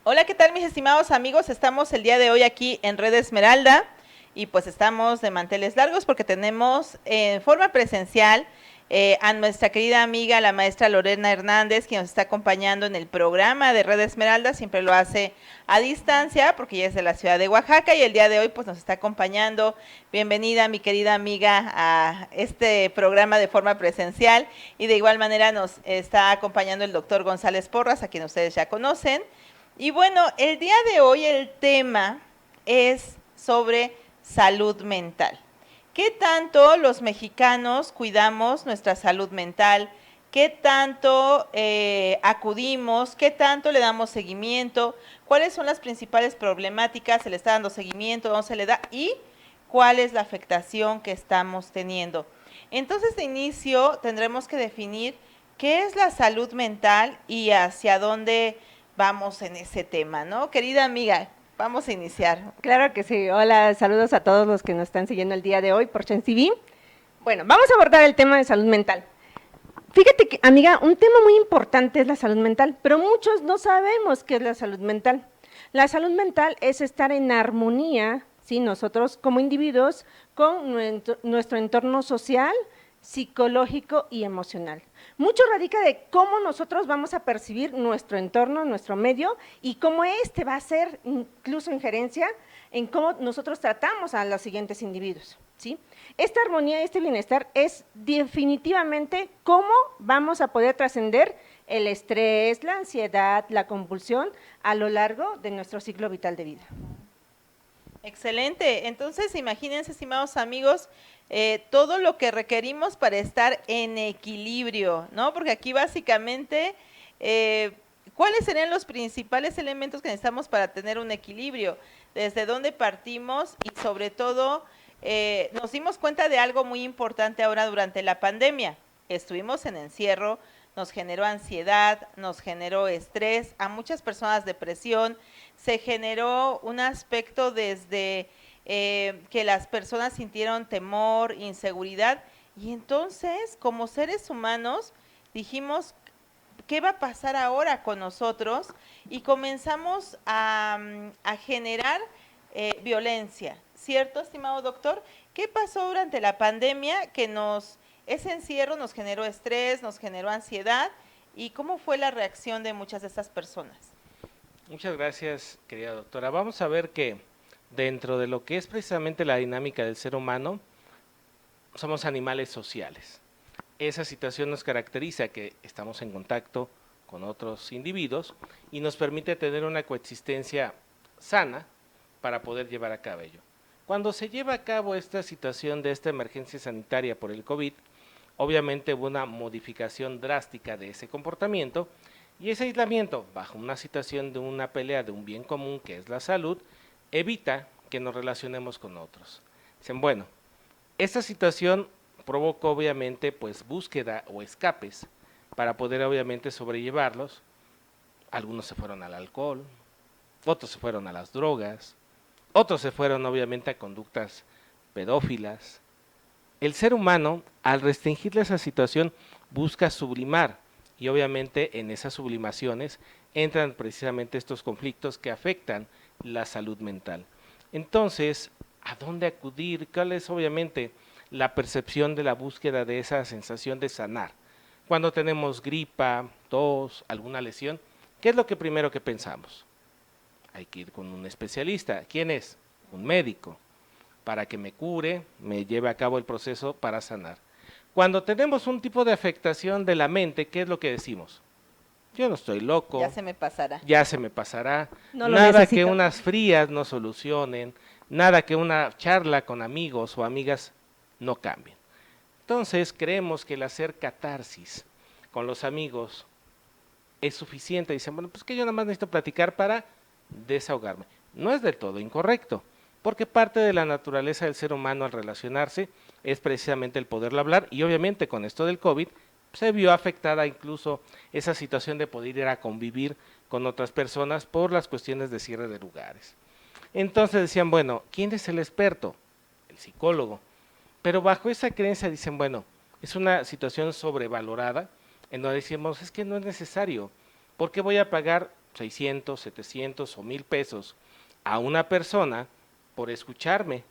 Hola, ¿qué tal mis estimados amigos? Estamos el día de hoy aquí en Red Esmeralda y pues estamos de manteles largos porque tenemos en forma presencial a nuestra querida amiga, la maestra Lorena Hernández, que nos está acompañando en el programa de Red Esmeralda, siempre lo hace a distancia porque ella es de la ciudad de Oaxaca y el día de hoy pues nos está acompañando. Bienvenida mi querida amiga a este programa de forma presencial y de igual manera nos está acompañando el doctor González Porras, a quien ustedes ya conocen. Y bueno, el día de hoy el tema es sobre salud mental. ¿Qué tanto los mexicanos cuidamos nuestra salud mental? ¿Qué tanto acudimos? ¿Qué tanto le damos seguimiento? ¿Cuáles son las principales problemáticas? ¿Se le está dando seguimiento? ¿No se le da? ¿Y cuál es la afectación que estamos teniendo? Entonces, de inicio, tendremos que definir qué es la salud mental y hacia dónde vamos en ese tema, ¿no? Querida amiga, vamos a iniciar. Claro que sí. Hola, saludos a todos los que nos están siguiendo el día de hoy por Chen TV. Bueno, vamos a abordar el tema de salud mental. Fíjate que, amiga, un tema muy importante es la salud mental, pero muchos no sabemos qué es la salud mental. La salud mental es estar en armonía, ¿sí? Nosotros como individuos, con nuestro entorno social, psicológico y emocional. Mucho radica de cómo nosotros vamos a percibir nuestro entorno, nuestro medio, y cómo este va a ser incluso injerencia en cómo nosotros tratamos a los siguientes individuos, ¿sí? Esta armonía, este bienestar es definitivamente cómo vamos a poder trascender el estrés, la ansiedad, la compulsión a lo largo de nuestro ciclo vital de vida. Excelente. Entonces, imagínense, estimados amigos, todo lo que requerimos para estar en equilibrio, ¿no? Porque aquí básicamente, ¿cuáles serían los principales elementos que necesitamos para tener un equilibrio? ¿Desde dónde partimos? Y sobre todo, nos dimos cuenta de algo muy importante ahora durante la pandemia. Estuvimos en encierro, nos generó ansiedad, nos generó estrés, a muchas personas depresión, se generó un aspecto desde que las personas sintieron temor, inseguridad, y entonces como seres humanos dijimos, ¿qué va a pasar ahora con nosotros? Y comenzamos a generar violencia, ¿cierto, estimado doctor? ¿Qué pasó durante la pandemia que ese encierro nos generó estrés, nos generó ansiedad? ¿Y cómo fue la reacción de muchas de estas personas? Muchas gracias, querida doctora. Vamos a ver que dentro de lo que es precisamente la dinámica del ser humano, somos animales sociales. Esa situación nos caracteriza que estamos en contacto con otros individuos y nos permite tener una coexistencia sana para poder llevar a cabo ello. Cuando se lleva a cabo esta situación de esta emergencia sanitaria por el COVID, obviamente hubo una modificación drástica de ese comportamiento y ese aislamiento, bajo una situación de una pelea de un bien común que es la salud, evita que nos relacionemos con otros. Dicen, bueno, esta situación provoca obviamente pues búsqueda o escapes para poder obviamente sobrellevarlos. Algunos se fueron al alcohol, otros se fueron a las drogas, otros se fueron obviamente a conductas pedófilas. El ser humano, al restringirle esa situación, busca sublimar y obviamente en esas sublimaciones entran precisamente estos conflictos que afectan la salud mental. Entonces, ¿a dónde acudir? ¿Cuál es obviamente la percepción de la búsqueda de esa sensación de sanar? Cuando tenemos gripa, tos, alguna lesión, ¿qué es lo que primero que pensamos? Hay que ir con un especialista. ¿Quién es? Un médico, para que me cure, me lleve a cabo el proceso para sanar. Cuando tenemos un tipo de afectación de la mente, ¿qué es lo que decimos? Yo no estoy Ya loco, se me pasará. ya se me pasará, No lo nada que necesito. unas frías no solucionen, nada que una charla con amigos o amigas no cambien. Entonces creemos que el hacer catarsis con los amigos es suficiente. Dicen, bueno, pues que yo nada más necesito platicar para desahogarme. No es del todo incorrecto, porque parte de la naturaleza del ser humano al relacionarse es precisamente el poderlo hablar y obviamente con esto del COVID se vio afectada incluso esa situación de poder ir a convivir con otras personas por las cuestiones de cierre de lugares. Entonces decían, bueno, ¿quién es el experto? El psicólogo. Pero bajo esa creencia dicen, bueno, es una situación sobrevalorada, en donde decimos, es que no es necesario, ¿por qué voy a pagar 600, 700 o 1000 pesos a una persona por escucharme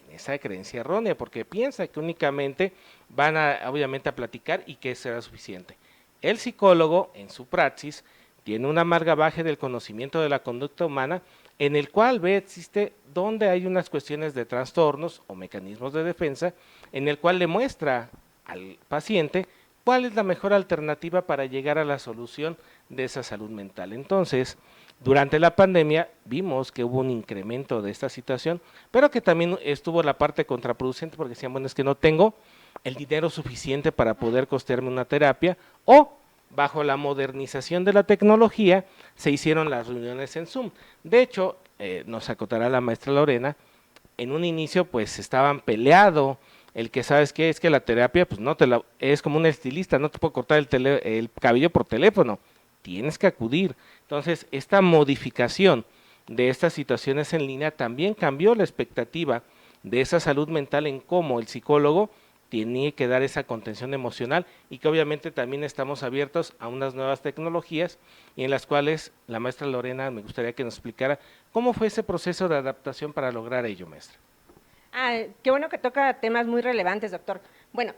en esa creencia errónea, porque piensa que únicamente van obviamente a platicar y que será suficiente. El psicólogo, en su praxis, tiene una amarga base del conocimiento de la conducta humana, en el cual existe donde hay unas cuestiones de trastornos o mecanismos de defensa, en el cual le muestra al paciente cuál es la mejor alternativa para llegar a la solución de esa salud mental. Entonces, durante la pandemia vimos que hubo un incremento de esta situación, pero que también estuvo la parte contraproducente porque decían, bueno, es que no tengo el dinero suficiente para poder costearme una terapia, o bajo la modernización de la tecnología se hicieron las reuniones en Zoom. De hecho, nos acotará la maestra Lorena, en un inicio pues estaban peleado el que sabes qué es que la terapia pues no es como un estilista, no te puede cortar el cabello por teléfono, tienes que acudir. Entonces, esta modificación de estas situaciones en línea también cambió la expectativa de esa salud mental en cómo el psicólogo tiene que dar esa contención emocional, y que obviamente también estamos abiertos a unas nuevas tecnologías, y en las cuales la maestra Lorena me gustaría que nos explicara cómo fue ese proceso de adaptación para lograr ello, maestra. Qué bueno que toca temas muy relevantes, doctor. Bueno,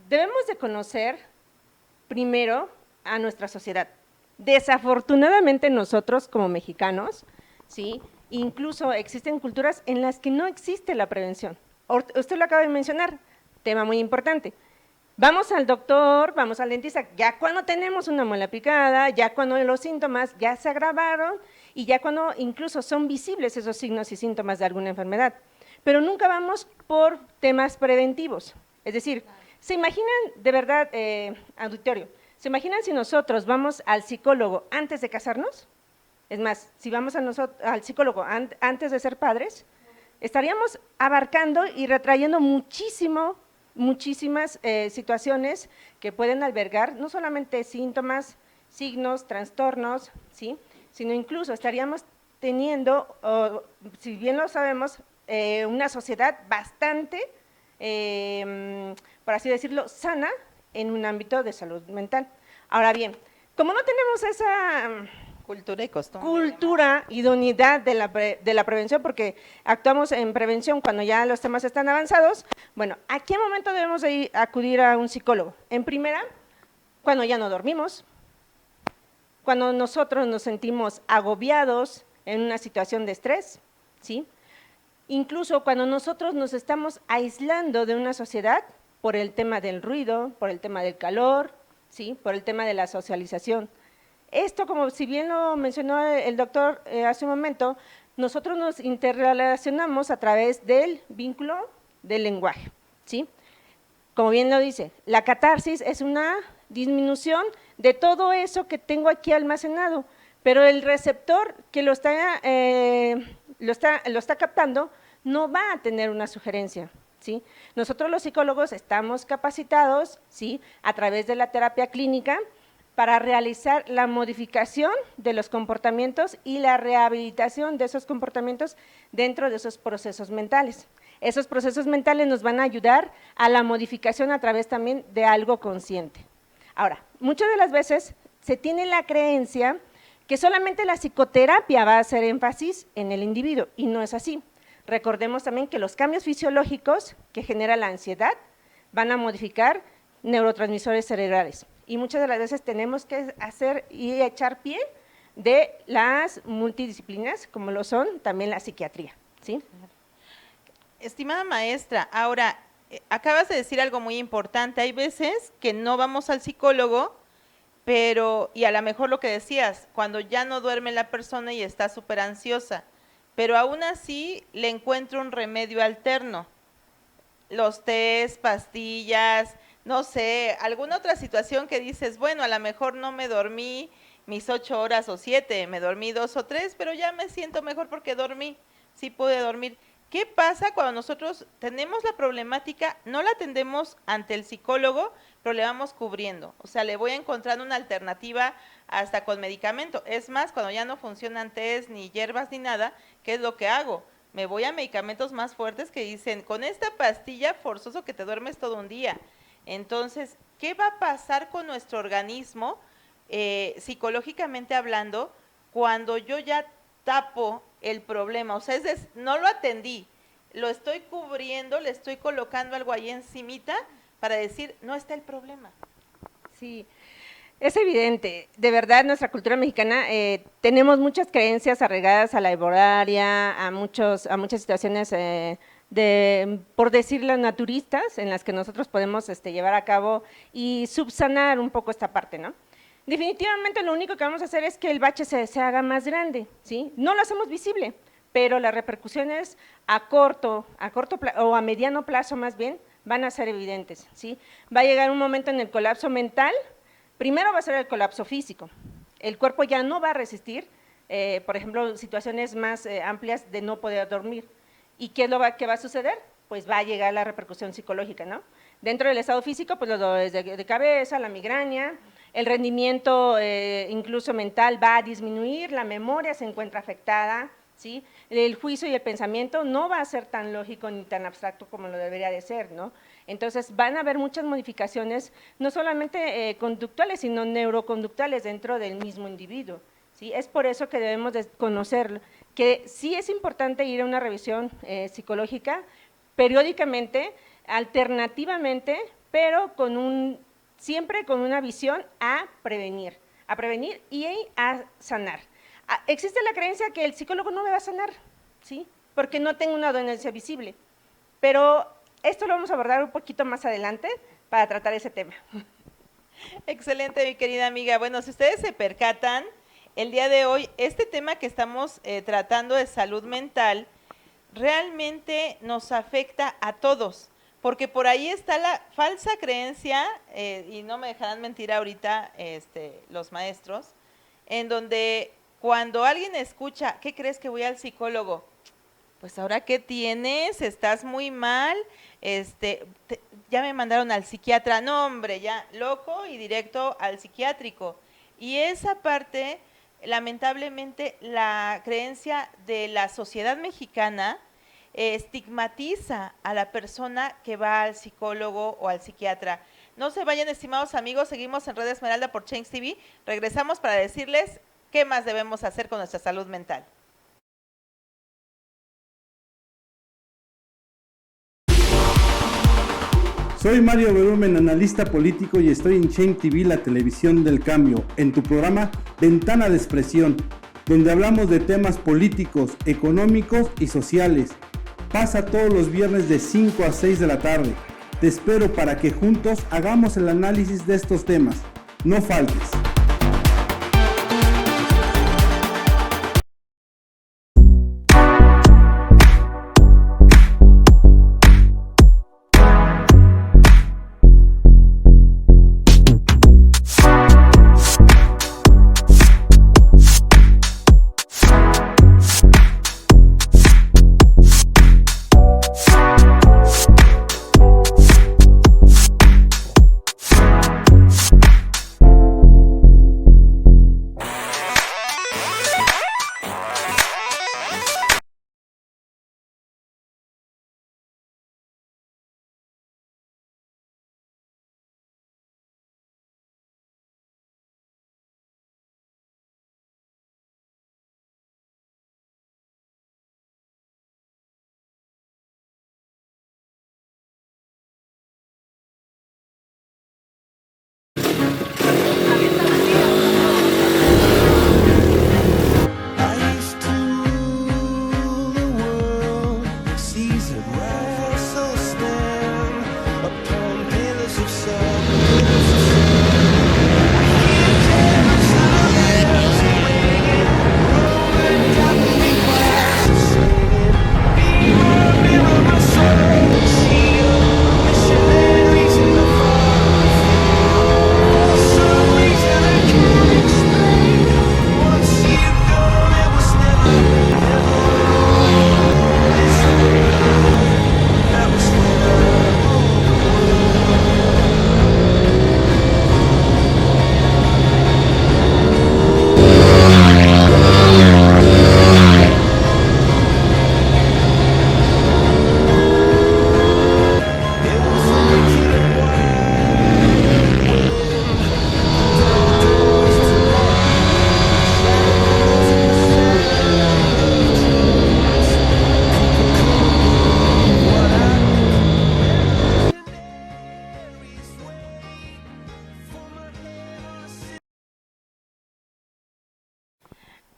debemos de conocer primero a nuestra sociedad. Desafortunadamente nosotros como mexicanos, ¿sí? Incluso existen culturas en las que no existe la prevención. Usted lo acaba de mencionar, tema muy importante. Vamos al doctor, vamos al dentista, ya cuando tenemos una muela picada, ya cuando los síntomas ya se agravaron y ya cuando incluso son visibles esos signos y síntomas de alguna enfermedad. Pero nunca vamos por temas preventivos. Es decir, ¿se imaginan, de verdad, auditorio, se imaginan si nosotros vamos al psicólogo antes de casarnos? Es más, si vamos al psicólogo antes de ser padres, estaríamos abarcando y retrayendo muchísimas situaciones que pueden albergar no solamente síntomas, signos, trastornos, ¿sí? Sino incluso estaríamos teniendo, si bien lo sabemos, una sociedad bastante, por así decirlo, sana en un ámbito de salud mental. Ahora bien, como no tenemos esa cultura y costumbre, cultura, idoneidad de la prevención, porque actuamos en prevención cuando ya los temas están avanzados, bueno, ¿a qué momento debemos de acudir a un psicólogo? En primera, cuando ya no dormimos, cuando nosotros nos sentimos agobiados en una situación de estrés, ¿sí? Incluso cuando nosotros nos estamos aislando de una sociedad por el tema del ruido, por el tema del calor, ¿sí? Por el tema de la socialización. Esto, como si bien lo mencionó el doctor hace un momento, nosotros nos interrelacionamos a través del vínculo del lenguaje, ¿sí? Como bien lo dice, la catarsis es una disminución de todo eso que tengo aquí almacenado, pero el receptor que lo está captando no va a tener una sugerencia, ¿sí? Nosotros los psicólogos estamos capacitados, ¿sí? A través de la terapia clínica para realizar la modificación de los comportamientos y la rehabilitación de esos comportamientos dentro de esos procesos mentales. Esos procesos mentales nos van a ayudar a la modificación a través también de algo consciente. Ahora, muchas de las veces se tiene la creencia que solamente la psicoterapia va a hacer énfasis en el individuo, y no es así. Recordemos también que los cambios fisiológicos que genera la ansiedad van a modificar neurotransmisores cerebrales, y muchas de las veces tenemos que hacer y echar pie de las multidisciplinas, como lo son también la psiquiatría, ¿sí? Estimada maestra, ahora, acabas de decir algo muy importante. Hay veces que no vamos al psicólogo, y a lo mejor lo que decías, cuando ya no duerme la persona y está súper ansiosa, pero aún así le encuentro un remedio alterno. Los tés, pastillas, no sé, alguna otra situación que dices, bueno, a lo mejor no me dormí mis 8 horas o 7, me dormí 2 o 3, pero ya me siento mejor porque dormí, sí pude dormir. ¿Qué pasa cuando nosotros tenemos la problemática, no la atendemos ante el psicólogo, pero le vamos cubriendo? O sea, le voy encontrando una alternativa hasta con medicamento. Es más, cuando ya no funcionan tés, ni hierbas, ni nada, ¿qué es lo que hago? Me voy a medicamentos más fuertes que dicen, con esta pastilla forzoso que te duermes todo un día. Entonces, ¿qué va a pasar con nuestro organismo psicológicamente hablando, cuando yo ya tapo el problema, o sea, no lo atendí, lo estoy cubriendo, le estoy colocando algo ahí encimita para decir, no está el problema. Sí, es evidente, de verdad nuestra cultura mexicana tenemos muchas creencias arraigadas a la herbolaria, a muchas situaciones por decirlo naturistas, en las que nosotros podemos llevar a cabo y subsanar un poco esta parte, ¿no? Definitivamente lo único que vamos a hacer es que el bache se haga más grande, ¿sí? No lo hacemos visible, pero las repercusiones a corto o a mediano plazo más bien, van a ser evidentes, ¿sí? Va a llegar un momento en el colapso mental, primero va a ser el colapso físico, el cuerpo ya no va a resistir, por ejemplo, situaciones más amplias de no poder dormir. ¿Y qué es que va a suceder? Pues va a llegar la repercusión psicológica, ¿no? Dentro del estado físico, pues los dolores de cabeza, la migraña, el rendimiento incluso mental va a disminuir, la memoria se encuentra afectada, ¿sí? El juicio y el pensamiento no va a ser tan lógico ni tan abstracto como lo debería de ser, ¿no? Entonces van a haber muchas modificaciones, no solamente conductuales, sino neuroconductuales dentro del mismo individuo, ¿sí? Es por eso que debemos de conocerlo, que sí es importante ir a una revisión psicológica periódicamente, alternativamente, pero siempre con una visión a prevenir y a sanar. Existe la creencia que el psicólogo no me va a sanar, ¿sí? Porque no tengo una dolencia visible, pero esto lo vamos a abordar un poquito más adelante para tratar ese tema. Excelente, mi querida amiga. Bueno, si ustedes se percatan, el día de hoy, este tema que estamos tratando de salud mental, realmente nos afecta a todos, porque por ahí está la falsa creencia, y no me dejarán mentir ahorita los maestros, en donde cuando alguien escucha, ¿qué crees que voy al psicólogo? Pues ahora, ¿qué tienes? Estás muy mal, ya me mandaron al psiquiatra, no hombre, ya loco y directo al psiquiátrico. Y esa parte, lamentablemente, la creencia de la sociedad mexicana estigmatiza a la persona que va al psicólogo o al psiquiatra. No se vayan, estimados amigos, seguimos en Red Esmeralda por Change TV, regresamos para decirles qué más debemos hacer con nuestra salud mental. Soy Mario Berumen, analista político, y estoy en Change TV, la televisión del cambio, en tu programa Ventana de Expresión, donde hablamos de temas políticos, económicos y sociales. Pasa todos los viernes de 5 a 6 de la tarde. Te espero para que juntos hagamos el análisis de estos temas. No faltes.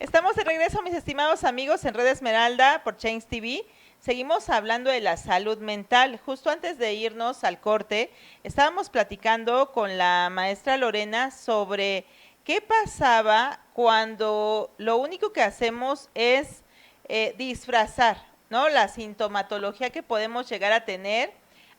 Estamos de regreso, mis estimados amigos, en Red Esmeralda por Change TV. Seguimos hablando de la salud mental. Justo antes de irnos al corte, estábamos platicando con la maestra Lorena sobre qué pasaba cuando lo único que hacemos es disfrazar, ¿no?, la sintomatología que podemos llegar a tener,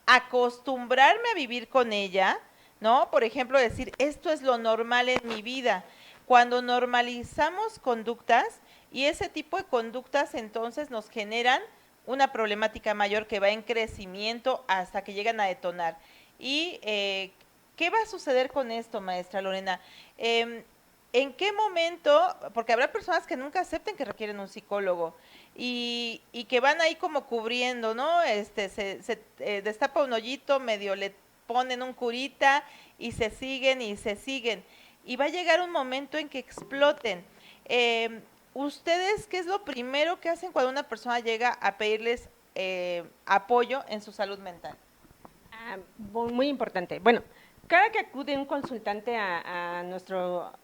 acostumbrarme a vivir con ella, ¿no? Por ejemplo, decir, esto es lo normal en mi vida. Cuando normalizamos conductas, y ese tipo de conductas entonces nos generan una problemática mayor que va en crecimiento hasta que llegan a detonar. ¿Y qué va a suceder con esto, maestra Lorena? ¿En qué momento? Porque habrá personas que nunca acepten que requieren un psicólogo y que van ahí como cubriendo, ¿no? Se destapa un hoyito, medio le ponen un curita y se siguen y se siguen. Y va a llegar un momento en que exploten. ¿Ustedes qué es lo primero que hacen cuando una persona llega a pedirles apoyo en su salud mental? Muy importante. Bueno, cada que acude un consultante a nuestro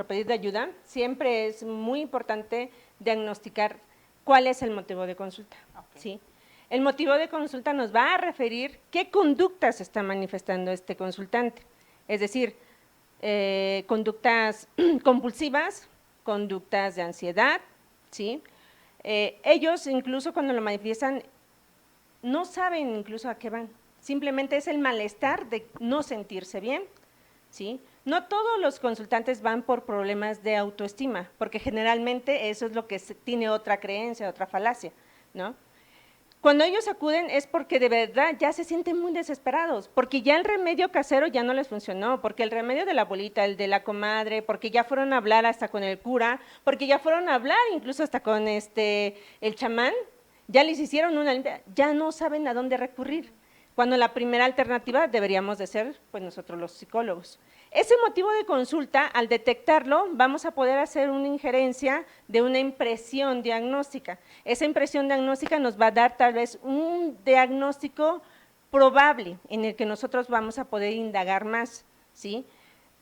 pedido de ayuda, siempre es muy importante diagnosticar cuál es el motivo de consulta. Okay. ¿Sí? El motivo de consulta nos va a referir qué conductas está manifestando este consultante. Es decir, conductas compulsivas, conductas de ansiedad, ¿sí? Ellos incluso cuando lo manifiestan no saben incluso a qué van, simplemente es el malestar de no sentirse bien, ¿sí? No todos los consultantes van por problemas de autoestima, porque generalmente eso es lo que tiene otra creencia, otra falacia, ¿no? Cuando ellos acuden es porque de verdad ya se sienten muy desesperados, porque ya el remedio casero ya no les funcionó, porque el remedio de la abuelita, el de la comadre, porque ya fueron a hablar hasta con el cura, porque ya fueron a hablar incluso hasta con el chamán, ya les hicieron una limpia, ya no saben a dónde recurrir, cuando la primera alternativa deberíamos de ser pues nosotros los psicólogos. Ese motivo de consulta, al detectarlo, vamos a poder hacer una injerencia de una impresión diagnóstica. Esa impresión diagnóstica nos va a dar tal vez un diagnóstico probable en el que nosotros vamos a poder indagar más, ¿sí?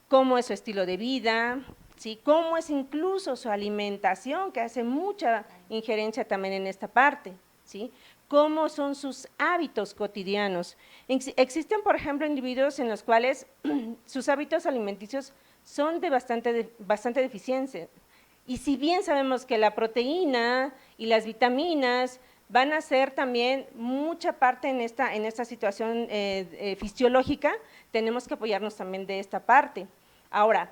Cómo es su estilo de vida, ¿sí? Cómo es incluso su alimentación, que hace mucha injerencia también en esta parte, ¿sí? Cómo son sus hábitos cotidianos. Existen, por ejemplo, individuos en los cuales sus hábitos alimenticios son de bastante deficiencia. Y si bien sabemos que la proteína y las vitaminas van a ser también mucha parte en esta situación fisiológica, tenemos que apoyarnos también de esta parte. Ahora,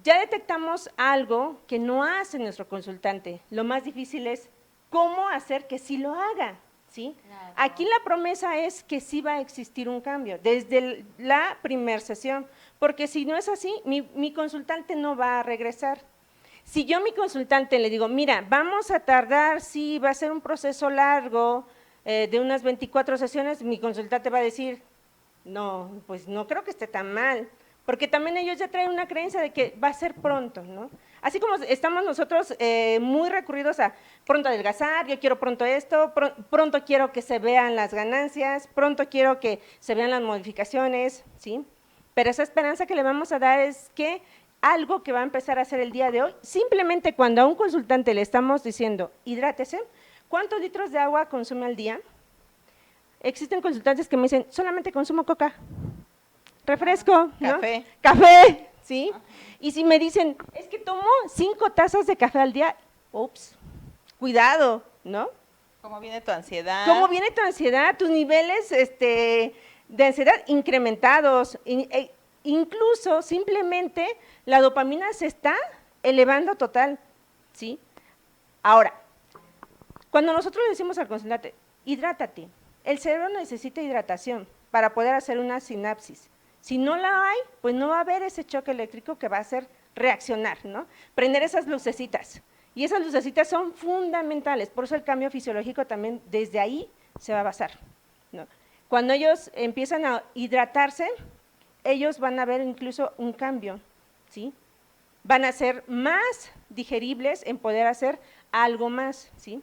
ya detectamos algo que no hace nuestro consultante. Lo más difícil es cómo hacer que sí lo haga. ¿Sí? Claro. Aquí la promesa es que sí va a existir un cambio desde la primera sesión, porque si no es así, mi consultante no va a regresar. Si yo a mi consultante le digo, mira, vamos a tardar, sí, va a ser un proceso largo, de unas 24 sesiones, mi consultante va a decir, no, pues no creo que esté tan mal, porque también ellos ya traen una creencia de que va a ser pronto, ¿no? Así como estamos nosotros muy recurridos a pronto adelgazar, yo quiero pronto esto, pronto quiero que se vean las ganancias, pronto quiero que se vean las modificaciones, ¿sí? Pero esa esperanza que le vamos a dar es que algo que va a empezar a hacer el día de hoy, simplemente cuando a un consultante le estamos diciendo, hidrátese, ¿cuántos litros de agua consume al día? Existen consultantes que me dicen, solamente consumo coca, refresco, ¿no? Café. Café, ¿sí? Y si me dicen, es que tomo 5 tazas de café al día, ups, cuidado, ¿no? ¿Cómo viene tu ansiedad? ¿Cómo viene tu ansiedad? Tus niveles de ansiedad incrementados, incluso simplemente la dopamina se está elevando total, ¿sí? Ahora, cuando nosotros le decimos al consultante, hidrátate, el cerebro necesita hidratación para poder hacer una sinapsis. Si no la hay, pues no va a haber ese choque eléctrico que va a hacer reaccionar, ¿no? Prender esas lucecitas. Y esas lucecitas son fundamentales, por eso el cambio fisiológico también desde ahí se va a basar, ¿no? Cuando ellos empiezan a hidratarse, ellos van a ver incluso un cambio, ¿sí? Van a ser más digeribles en poder hacer algo más, ¿sí?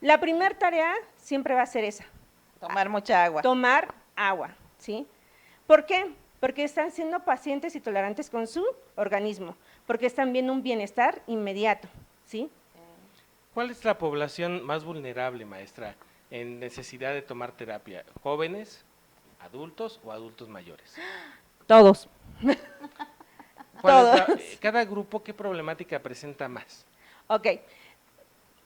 La primera tarea siempre va a ser esa. Tomar mucha agua. Tomar agua, ¿sí? ¿Por qué? Porque están siendo pacientes y tolerantes con su organismo, porque están viendo un bienestar inmediato, ¿sí? ¿Cuál es la población más vulnerable, maestra, en necesidad de tomar terapia? ¿Jóvenes, adultos o adultos mayores? Todos. ¿Cuál es Todos. cada grupo qué problemática presenta más? Ok.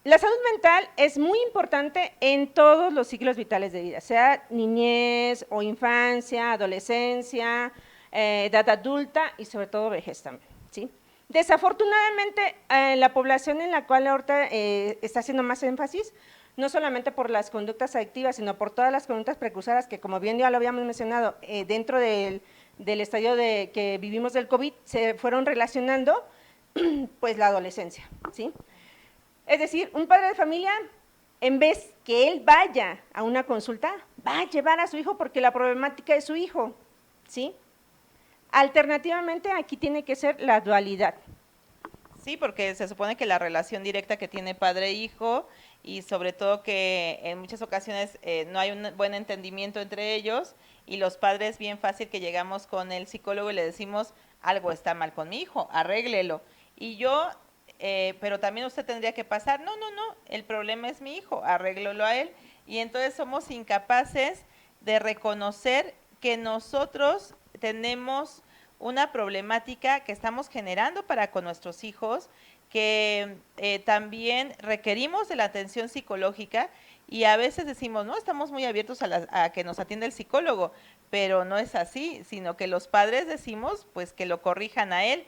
La salud mental es muy importante en todos los ciclos vitales de vida, sea niñez o infancia, adolescencia, edad adulta y sobre todo vejez también, ¿sí? Desafortunadamente, la población en la cual ahorita está haciendo más énfasis, no solamente por las conductas adictivas, sino por todas las conductas precursoras que, como bien ya lo habíamos mencionado, dentro del estadio que vivimos del COVID, se fueron relacionando, pues, la adolescencia, ¿sí? Es decir, un padre de familia, en vez que él vaya a una consulta, va a llevar a su hijo porque la problemática es su hijo, ¿sí? Alternativamente, aquí tiene que ser la dualidad. Sí, porque se supone que la relación directa que tiene padre-hijo y sobre todo que en muchas ocasiones no hay un buen entendimiento entre ellos y los padres bien fácil que llegamos con el psicólogo y le decimos algo está mal con mi hijo, arréglelo. Y yo, pero también usted tendría que pasar, no, el problema es mi hijo, arréglelo a él. Y entonces somos incapaces de reconocer que nosotros tenemos una problemática que estamos generando para con nuestros hijos, que también requerimos de la atención psicológica y a veces decimos, no, estamos muy abiertos a que nos atienda el psicólogo, pero no es así, sino que los padres decimos, pues que lo corrijan a él.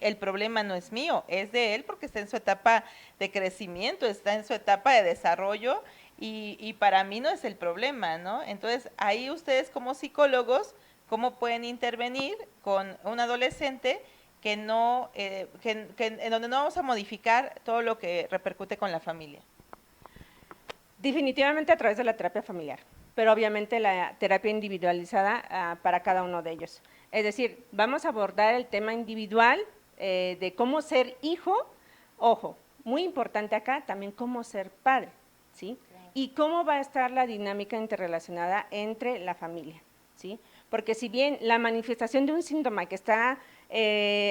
El problema no es mío, es de él porque está en su etapa de crecimiento, está en su etapa de desarrollo y para mí no es el problema, ¿no? Entonces, ahí ustedes como psicólogos, ¿cómo pueden intervenir con un adolescente que no, en donde no vamos a modificar todo lo que repercute con la familia? Definitivamente a través de la terapia familiar, pero obviamente la terapia individualizada para cada uno de ellos. Es decir, vamos a abordar el tema individual de cómo ser hijo, ojo, muy importante acá también cómo ser padre, ¿sí? Y cómo va a estar la dinámica interrelacionada entre la familia, ¿sí? Porque si bien la manifestación de un síntoma que está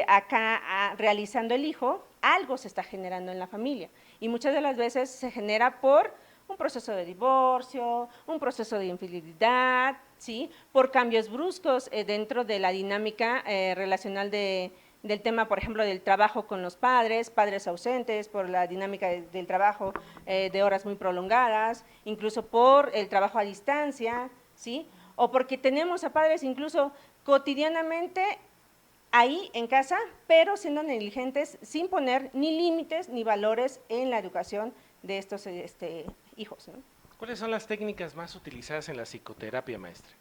acá realizando el hijo, algo se está generando en la familia y muchas de las veces se genera por un proceso de divorcio, un proceso de infidelidad, ¿sí? Por cambios bruscos dentro de la dinámica relacional del tema, por ejemplo, del trabajo con los padres ausentes, por la dinámica del trabajo de horas muy prolongadas, incluso por el trabajo a distancia, ¿sí? O porque tenemos a padres incluso cotidianamente ahí en casa, pero siendo negligentes sin poner ni límites ni valores en la educación de estos hijos, ¿no? ¿Cuáles son las técnicas más utilizadas en la psicoterapia, maestra?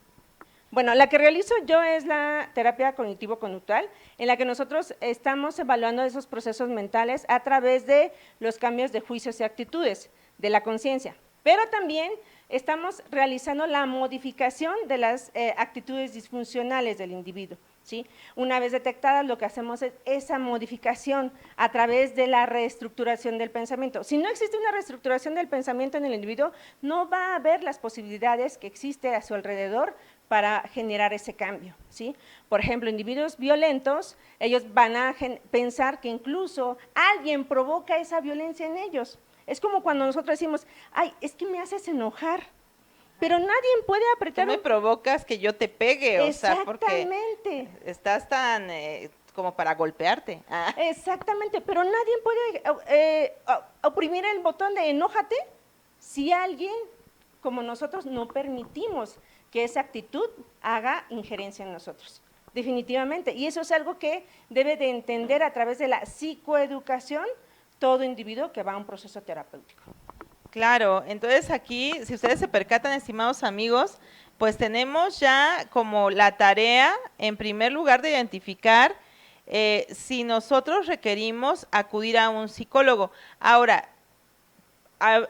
Bueno, la que realizo yo es la terapia cognitivo-conductual, en la que nosotros estamos evaluando esos procesos mentales a través de los cambios de juicios y actitudes, de la conciencia, pero también estamos realizando la modificación de las actitudes disfuncionales del individuo, ¿sí? Una vez detectadas, lo que hacemos es esa modificación a través de la reestructuración del pensamiento. Si no existe una reestructuración del pensamiento en el individuo, no va a haber las posibilidades que existe a su alrededor para generar ese cambio, ¿sí? Por ejemplo, individuos violentos, ellos van a pensar que incluso alguien provoca esa violencia en ellos. Es como cuando nosotros decimos, ay, es que me haces enojar, pero nadie puede apretar. Tú me provocas que yo te pegue, o sea, porque exactamente, estás tan como para golpearte. Ah. exactamente, pero nadie puede oprimir el botón de enójate si alguien como nosotros no permitimos que esa actitud haga injerencia en nosotros, definitivamente, y eso es algo que debe de entender a través de la psicoeducación todo individuo que va a un proceso terapéutico. Claro, entonces aquí, si ustedes se percatan, estimados amigos, pues tenemos ya como la tarea, en primer lugar, de identificar si nosotros requerimos acudir a un psicólogo. Ahora,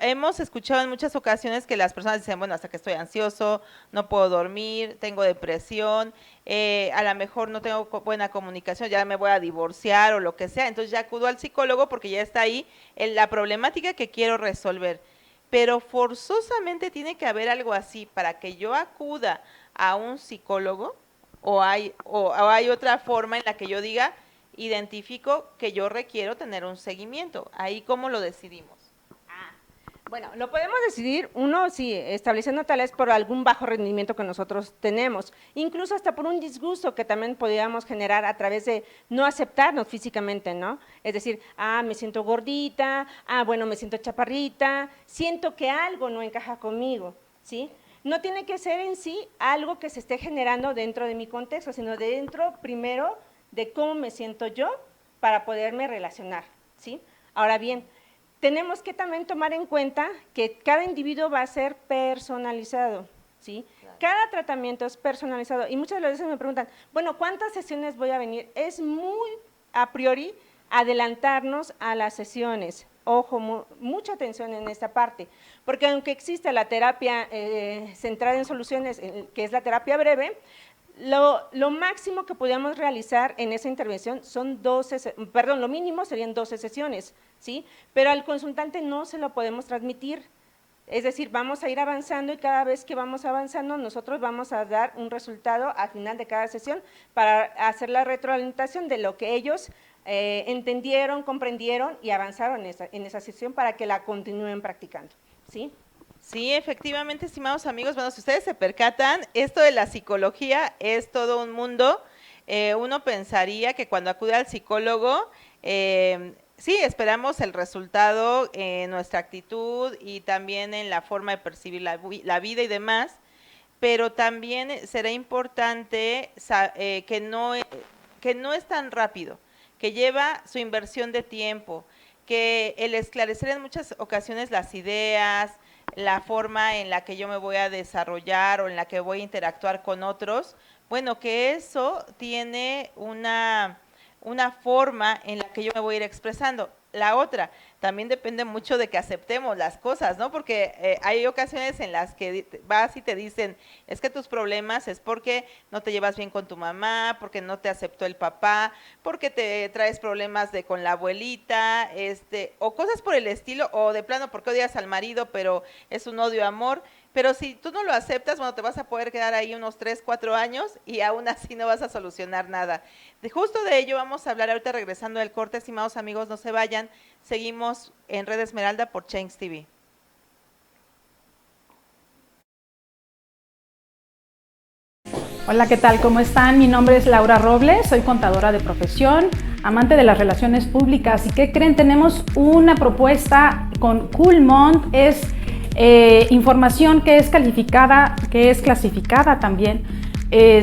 hemos escuchado en muchas ocasiones que las personas dicen, bueno, hasta que estoy ansioso, no puedo dormir, tengo depresión, a lo mejor no tengo buena comunicación, ya me voy a divorciar o lo que sea, entonces ya acudo al psicólogo porque ya está ahí la problemática que quiero resolver. Pero forzosamente tiene que haber algo así para que yo acuda a un psicólogo, o hay otra forma en la que yo diga, identifico que yo requiero tener un seguimiento. Ahí, ¿cómo lo decidimos? Bueno, lo podemos decidir, uno, sí, estableciendo tal vez por algún bajo rendimiento que nosotros tenemos, incluso hasta por un disgusto que también podríamos generar a través de no aceptarnos físicamente, ¿no? Es decir, me siento gordita, bueno, me siento chaparrita, siento que algo no encaja conmigo, ¿sí? No tiene que ser en sí algo que se esté generando dentro de mi contexto, sino dentro, primero, de cómo me siento yo para poderme relacionar, ¿sí? Ahora bien, tenemos que también tomar en cuenta que cada individuo va a ser personalizado, ¿sí? Claro. Cada tratamiento es personalizado y muchas veces me preguntan, bueno, ¿cuántas sesiones voy a venir? Es muy a priori adelantarnos a las sesiones. Ojo, mucha atención en esta parte, porque aunque existe la terapia centrada en soluciones, que es la terapia breve, lo máximo que podríamos realizar en esa intervención son lo mínimo serían 12 sesiones, ¿sí? Pero al consultante no se lo podemos transmitir, es decir, vamos a ir avanzando y cada vez que vamos avanzando nosotros vamos a dar un resultado al final de cada sesión para hacer la retroalimentación de lo que ellos entendieron, comprendieron y avanzaron en esa sesión para que la continúen practicando, ¿sí? Sí, efectivamente, estimados amigos, bueno, si ustedes se percatan, esto de la psicología es todo un mundo. Uno pensaría que cuando acude al psicólogo, sí, esperamos el resultado en nuestra actitud y también en la forma de percibir la vida y demás, pero también será importante que no es tan rápido, que lleva su inversión de tiempo, que el esclarecer en muchas ocasiones las ideas, la forma en la que yo me voy a desarrollar o en la que voy a interactuar con otros, bueno, que eso tiene una forma en la que yo me voy a ir expresando. La otra, también depende mucho de que aceptemos las cosas, ¿no? Porque hay ocasiones en las que vas y te dicen, es que tus problemas es porque no te llevas bien con tu mamá, porque no te aceptó el papá, porque te traes problemas con la abuelita, o cosas por el estilo, o de plano porque odias al marido, pero es un odio-amor. Pero si tú no lo aceptas, bueno, te vas a poder quedar ahí unos 3, 4 años y aún así no vas a solucionar nada. Justo de ello vamos a hablar ahorita regresando del corte, estimados amigos, no se vayan. Seguimos en Red Esmeralda por Change TV. Hola, ¿qué tal? ¿Cómo están? Mi nombre es Laura Robles, soy contadora de profesión, amante de las relaciones públicas. ¿Y qué creen? Tenemos una propuesta con Coolmont, es información que es calificada, que es clasificada también.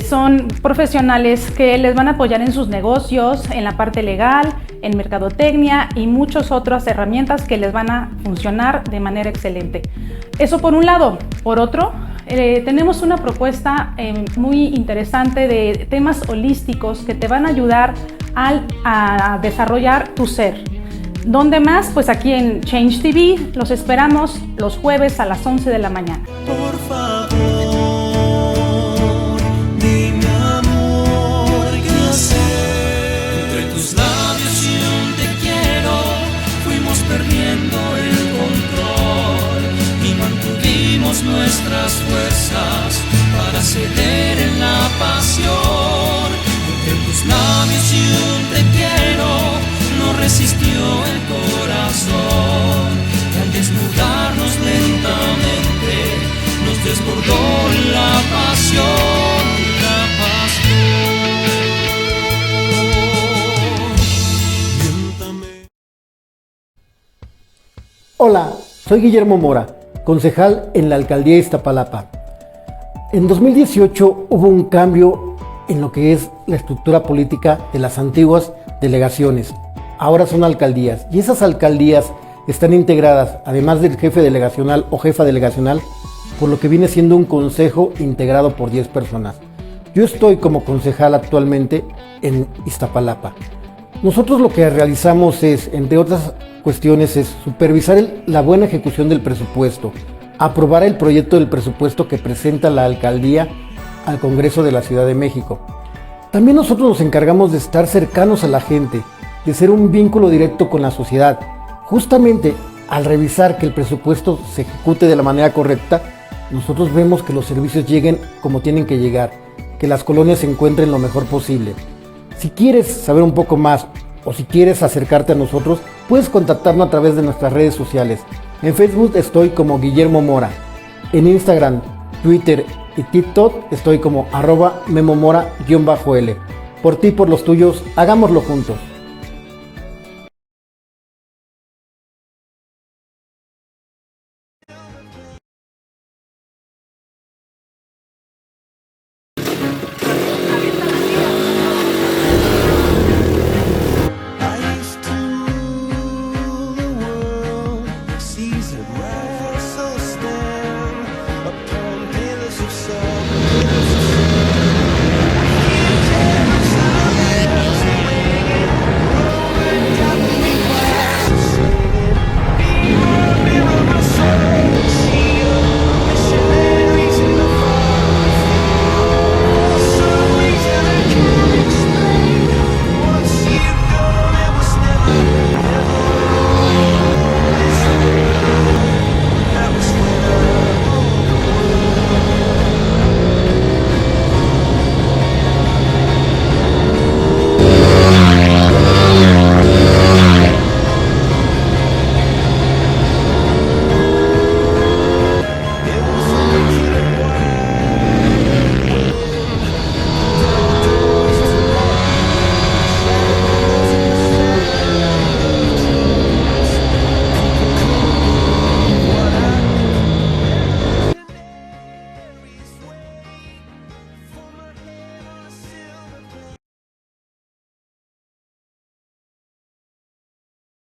Son profesionales que les van a apoyar en sus negocios, en la parte legal, en mercadotecnia y muchas otras herramientas que les van a funcionar de manera excelente. Eso por un lado. Por otro, tenemos una propuesta muy interesante de temas holísticos que te van a ayudar a desarrollar tu ser. ¿Dónde más? Pues aquí en Change TV, los esperamos los jueves a las 11 de la mañana. Por favor, dime amor, ¿qué hacer? Entre tus labios y un te quiero, fuimos perdiendo el control y mantuvimos nuestras fuerzas para ceder en la pasión. Entre tus labios y un te quiero, no resistió el corazón y al desnudarnos lentamente nos desbordó la pasión, Miéntame. Hola, soy Guillermo Mora, concejal en la Alcaldía de Iztapalapa. En 2018 hubo un cambio en lo que es la estructura política de las antiguas delegaciones. Ahora son alcaldías y esas alcaldías están integradas, además del jefe delegacional o jefa delegacional, por lo que viene siendo un consejo integrado por 10 personas. Yo estoy como concejal actualmente en Iztapalapa. Nosotros lo que realizamos es, entre otras cuestiones, es supervisar la buena ejecución del presupuesto, aprobar el proyecto del presupuesto que presenta la alcaldía al Congreso de la Ciudad de México. También nosotros nos encargamos de estar cercanos a la gente, de ser un vínculo directo con la sociedad. Justamente al revisar que el presupuesto se ejecute de la manera correcta, nosotros vemos que los servicios lleguen como tienen que llegar, que las colonias se encuentren lo mejor posible. Si quieres saber un poco más o si quieres acercarte a nosotros, puedes contactarnos a través de nuestras redes sociales. En Facebook estoy como Guillermo Mora. En Instagram, Twitter y TikTok estoy como @memomora_L. Por ti, por los tuyos, hagámoslo juntos.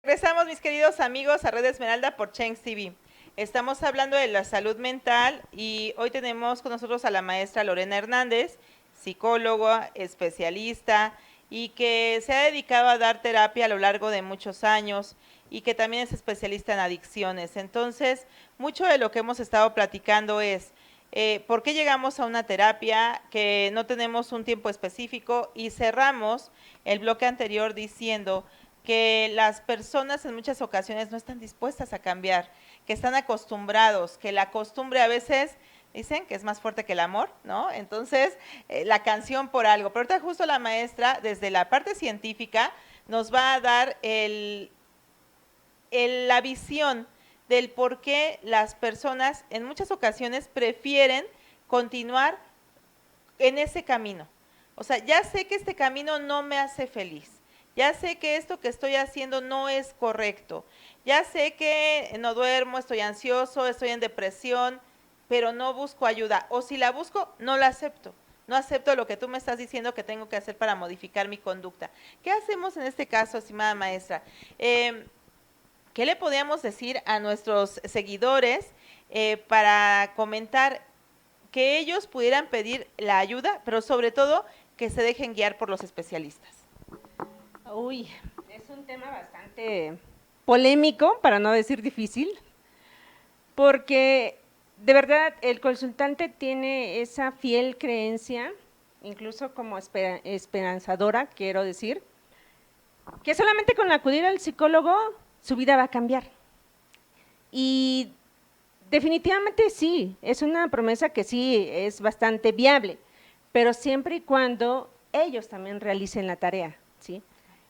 Regresamos, mis queridos amigos, a Red Esmeralda por Change TV. Estamos hablando de la salud mental y hoy tenemos con nosotros a la maestra Lorena Hernández, psicóloga, especialista y que se ha dedicado a dar terapia a lo largo de muchos años y que también es especialista en adicciones. Entonces, mucho de lo que hemos estado platicando es por qué llegamos a una terapia, que no tenemos un tiempo específico, y cerramos el bloque anterior diciendo que las personas en muchas ocasiones no están dispuestas a cambiar, que están acostumbrados, que la costumbre a veces dicen que es más fuerte que el amor, ¿no? Entonces, la canción por algo. Pero ahorita justo la maestra, desde la parte científica, nos va a dar la visión del por qué las personas en muchas ocasiones prefieren continuar en ese camino. O sea, ya sé que este camino no me hace feliz. Ya sé que esto que estoy haciendo no es correcto, ya sé que no duermo, estoy ansioso, estoy en depresión, pero no busco ayuda, o si la busco, no la acepto, no acepto lo que tú me estás diciendo que tengo que hacer para modificar mi conducta. ¿Qué hacemos en este caso, estimada maestra? ¿Qué le podríamos decir a nuestros seguidores para comentar que ellos pudieran pedir la ayuda, pero sobre todo que se dejen guiar por los especialistas? Uy, es un tema bastante polémico, para no decir difícil, porque de verdad el consultante tiene esa fiel creencia, incluso como esperanzadora, quiero decir, que solamente con acudir al psicólogo su vida va a cambiar. Y definitivamente sí, es una promesa que sí es bastante viable, pero siempre y cuando ellos también realicen la tarea, ¿sí?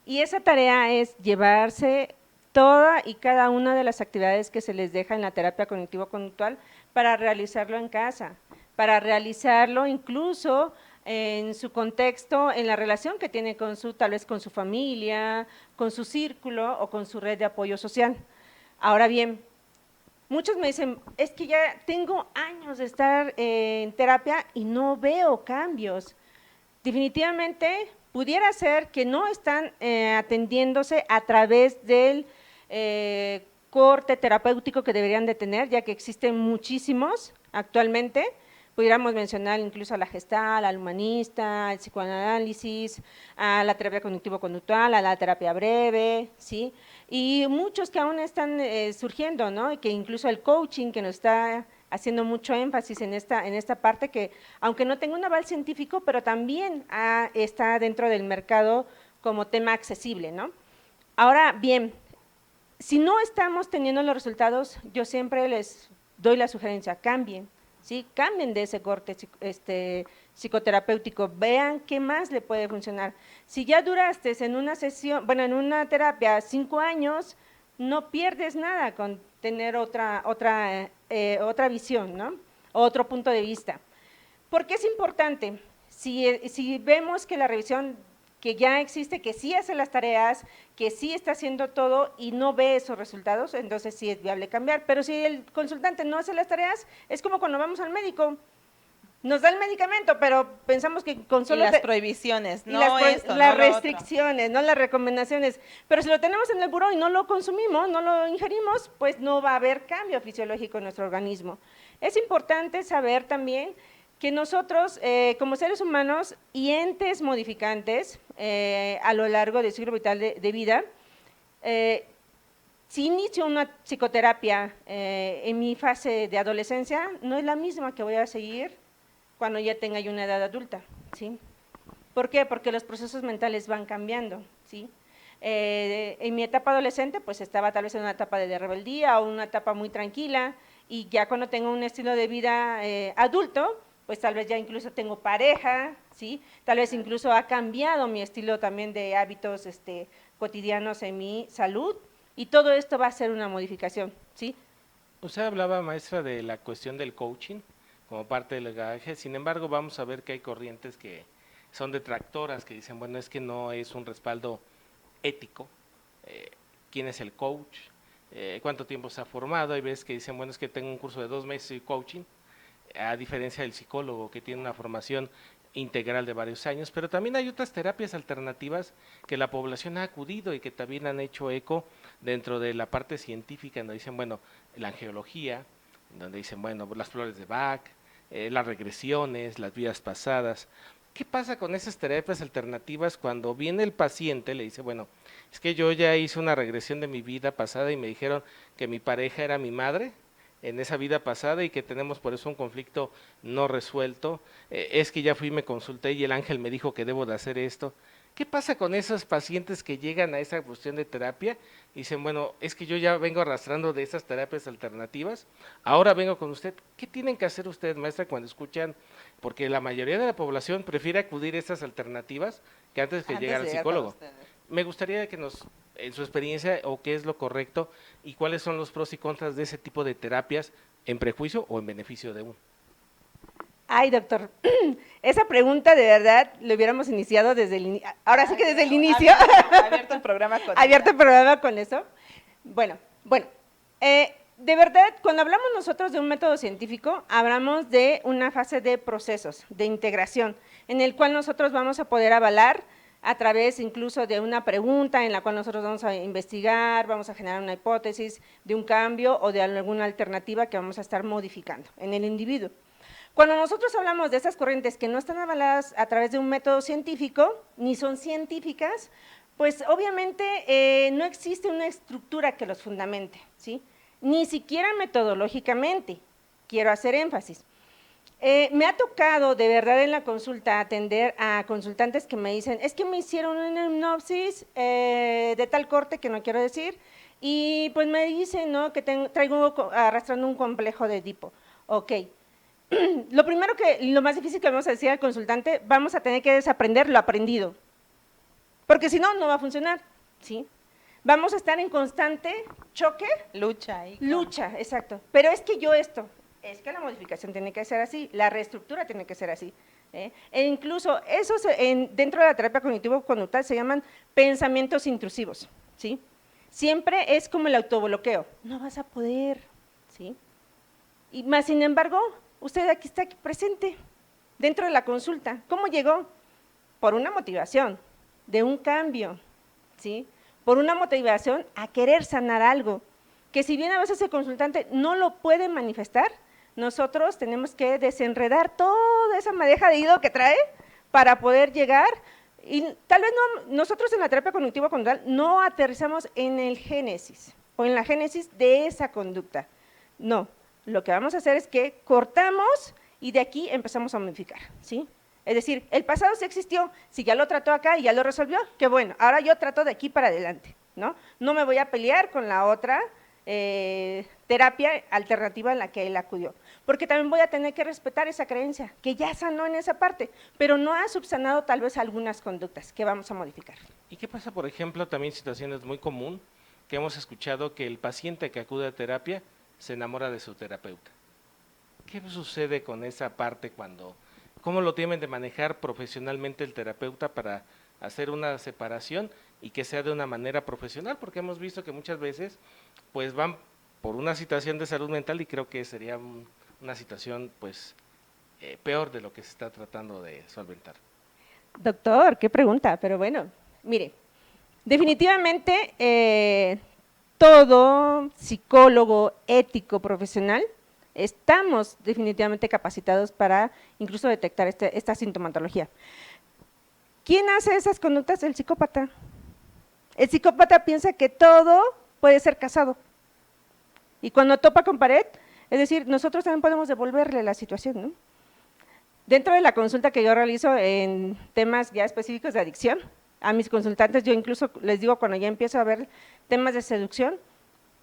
Y esa tarea es llevarse toda y cada una de las actividades que se les deja en la terapia cognitivo-conductual para realizarlo en casa, para realizarlo incluso en su contexto, en la relación que tiene con tal vez con su familia, con su círculo o con su red de apoyo social. Ahora bien, muchos me dicen, es que ya tengo años de estar en terapia y no veo cambios. Definitivamente pudiera ser que no están atendiéndose a través del corte terapéutico que deberían de tener, ya que existen muchísimos actualmente. Pudiéramos mencionar incluso a la Gestalt, al humanista, al psicoanálisis, a la terapia cognitivo-conductual, a la terapia breve, ¿sí? Y muchos que aún están surgiendo, ¿no? Y que incluso el coaching, que nos está haciendo mucho énfasis en esta parte, que aunque no tenga un aval científico, pero también está dentro del mercado como tema accesible, ¿no? Ahora bien, si no estamos teniendo los resultados, yo siempre les doy la sugerencia, cambien, ¿sí? Cambien de ese corte psicoterapéutico, vean qué más le puede funcionar. Si ya duraste en una sesión, bueno, en una terapia 5 años, no pierdes nada con tener otra visión, ¿no? Otro punto de vista. ¿Por qué es importante? Si vemos que la revisión que ya existe, que sí hace las tareas, que sí está haciendo todo y no ve esos resultados, entonces sí es viable cambiar. Pero si el consultante no hace las tareas, es como cuando vamos al médico, nos da el medicamento, pero pensamos que con solo… Y las prohibiciones, no las no lo restricciones, no las recomendaciones. Pero si lo tenemos en el buró y no lo consumimos, no lo ingerimos, pues no va a haber cambio fisiológico en nuestro organismo. Es importante saber también que nosotros, como seres humanos y entes modificantes a lo largo del ciclo vital de vida, si inicio una psicoterapia en mi fase de adolescencia, no es la misma que voy a seguir cuando ya tenga yo una edad adulta, ¿sí? ¿Por qué? Porque los procesos mentales van cambiando, ¿sí? En mi etapa adolescente, pues estaba tal vez en una etapa de rebeldía o una etapa muy tranquila, y ya cuando tengo un estilo de vida adulto, pues tal vez ya incluso tengo pareja, ¿sí? Tal vez incluso ha cambiado mi estilo también de hábitos cotidianos en mi salud, y todo esto va a ser una modificación, ¿sí? Usted hablaba, maestra, de la cuestión del coaching como parte del bagaje. Sin embargo, vamos a ver que hay corrientes que son detractoras, que dicen, bueno, es que no es un respaldo ético. ¿Quién es el coach? ¿Cuánto tiempo se ha formado? Hay veces que dicen, bueno, es que tengo un curso de 2 meses de coaching, a diferencia del psicólogo, que tiene una formación integral de varios años, pero también hay otras terapias alternativas que la población ha acudido y que también han hecho eco dentro de la parte científica, donde dicen, bueno, la angiología, donde dicen, bueno, las flores de Bach, las regresiones, las vidas pasadas. ¿Qué pasa con esas terapias alternativas cuando viene el paciente, le dice, bueno, es que yo ya hice una regresión de mi vida pasada y me dijeron que mi pareja era mi madre en esa vida pasada y que tenemos por eso un conflicto no resuelto, es que ya fui y me consulté y el ángel me dijo que debo de hacer esto? ¿Qué pasa con esos pacientes que llegan a esa cuestión de terapia y dicen, bueno, es que yo ya vengo arrastrando de esas terapias alternativas, ahora vengo con usted? ¿Qué tienen que hacer ustedes, maestra, cuando escuchan? Porque la mayoría de la población prefiere acudir a estas alternativas que antes que llegar al psicólogo. Me gustaría que nos, en su experiencia, o qué es lo correcto y cuáles son los pros y contras de ese tipo de terapias en prejuicio o en beneficio de uno. Ay, doctor, esa pregunta de verdad lo hubiéramos iniciado desde el inicio. Ahora sí que desde el inicio. Abierto el programa con abierto el programa con eso. Bueno, de verdad, cuando hablamos nosotros de un método científico, hablamos de una fase de procesos, de integración, en el cual nosotros vamos a poder avalar a través incluso de una pregunta en la cual nosotros vamos a investigar, vamos a generar una hipótesis de un cambio o de alguna alternativa que vamos a estar modificando en el individuo. Cuando nosotros hablamos de esas corrientes que no están avaladas a través de un método científico, ni son científicas, pues obviamente no existe una estructura que los fundamente, ¿sí? Ni siquiera metodológicamente, quiero hacer énfasis. Me ha tocado de verdad en la consulta atender a consultantes que me dicen, es que me hicieron una hipnosis de tal corte que no quiero decir, y pues me dicen, ¿no?, que traigo arrastrando un complejo de Edipo. Ok. Lo más difícil que vamos a decir al consultante, vamos a tener que desaprender lo aprendido, porque si no, no va a funcionar, ¿sí? Vamos a estar en constante choque. Lucha. Lucha, exacto. Pero es que es que la modificación tiene que ser así, la reestructura tiene que ser así. E incluso esos dentro de la terapia cognitivo-conductual se llaman pensamientos intrusivos, ¿sí? Siempre es como el autobloqueo, no vas a poder, ¿sí? Y más sin embargo, usted aquí está presente, dentro de la consulta. ¿Cómo llegó? Por una motivación, de un cambio, ¿sí? Por una motivación a querer sanar algo, que si bien a veces el consultante no lo puede manifestar, nosotros tenemos que desenredar toda esa madeja de hilo que trae para poder llegar, y tal vez nosotros en la terapia cognitivo-conductual no aterrizamos en el génesis, o en la génesis de esa conducta, no. Lo que vamos a hacer es que cortamos y de aquí empezamos a modificar, ¿sí? Es decir, el pasado sí existió, si ya lo trató acá y ya lo resolvió, qué bueno, ahora yo trato de aquí para adelante, ¿no? No me voy a pelear con la otra terapia alternativa a la que él acudió. Porque también voy a tener que respetar esa creencia, que ya sanó en esa parte, pero no ha subsanado tal vez algunas conductas que vamos a modificar. ¿Y qué pasa, por ejemplo, también situaciones muy común que hemos escuchado que el paciente que acude a terapia se enamora de su terapeuta? ¿Qué sucede con esa parte cómo lo tienen de manejar profesionalmente el terapeuta para hacer una separación y que sea de una manera profesional? Porque hemos visto que muchas veces pues van por una situación de salud mental y creo que sería una situación pues peor de lo que se está tratando de solventar. Doctor, qué pregunta, pero bueno, mire, definitivamente todo psicólogo ético profesional estamos definitivamente capacitados para incluso detectar esta sintomatología. ¿Quién hace esas conductas? El psicópata. El psicópata piensa que todo puede ser casado. Y cuando topa con pared, es decir, nosotros también podemos devolverle la situación, ¿no? Dentro de la consulta que yo realizo en temas ya específicos de adicción, a mis consultantes yo incluso les digo cuando ya empiezo a ver temas de seducción,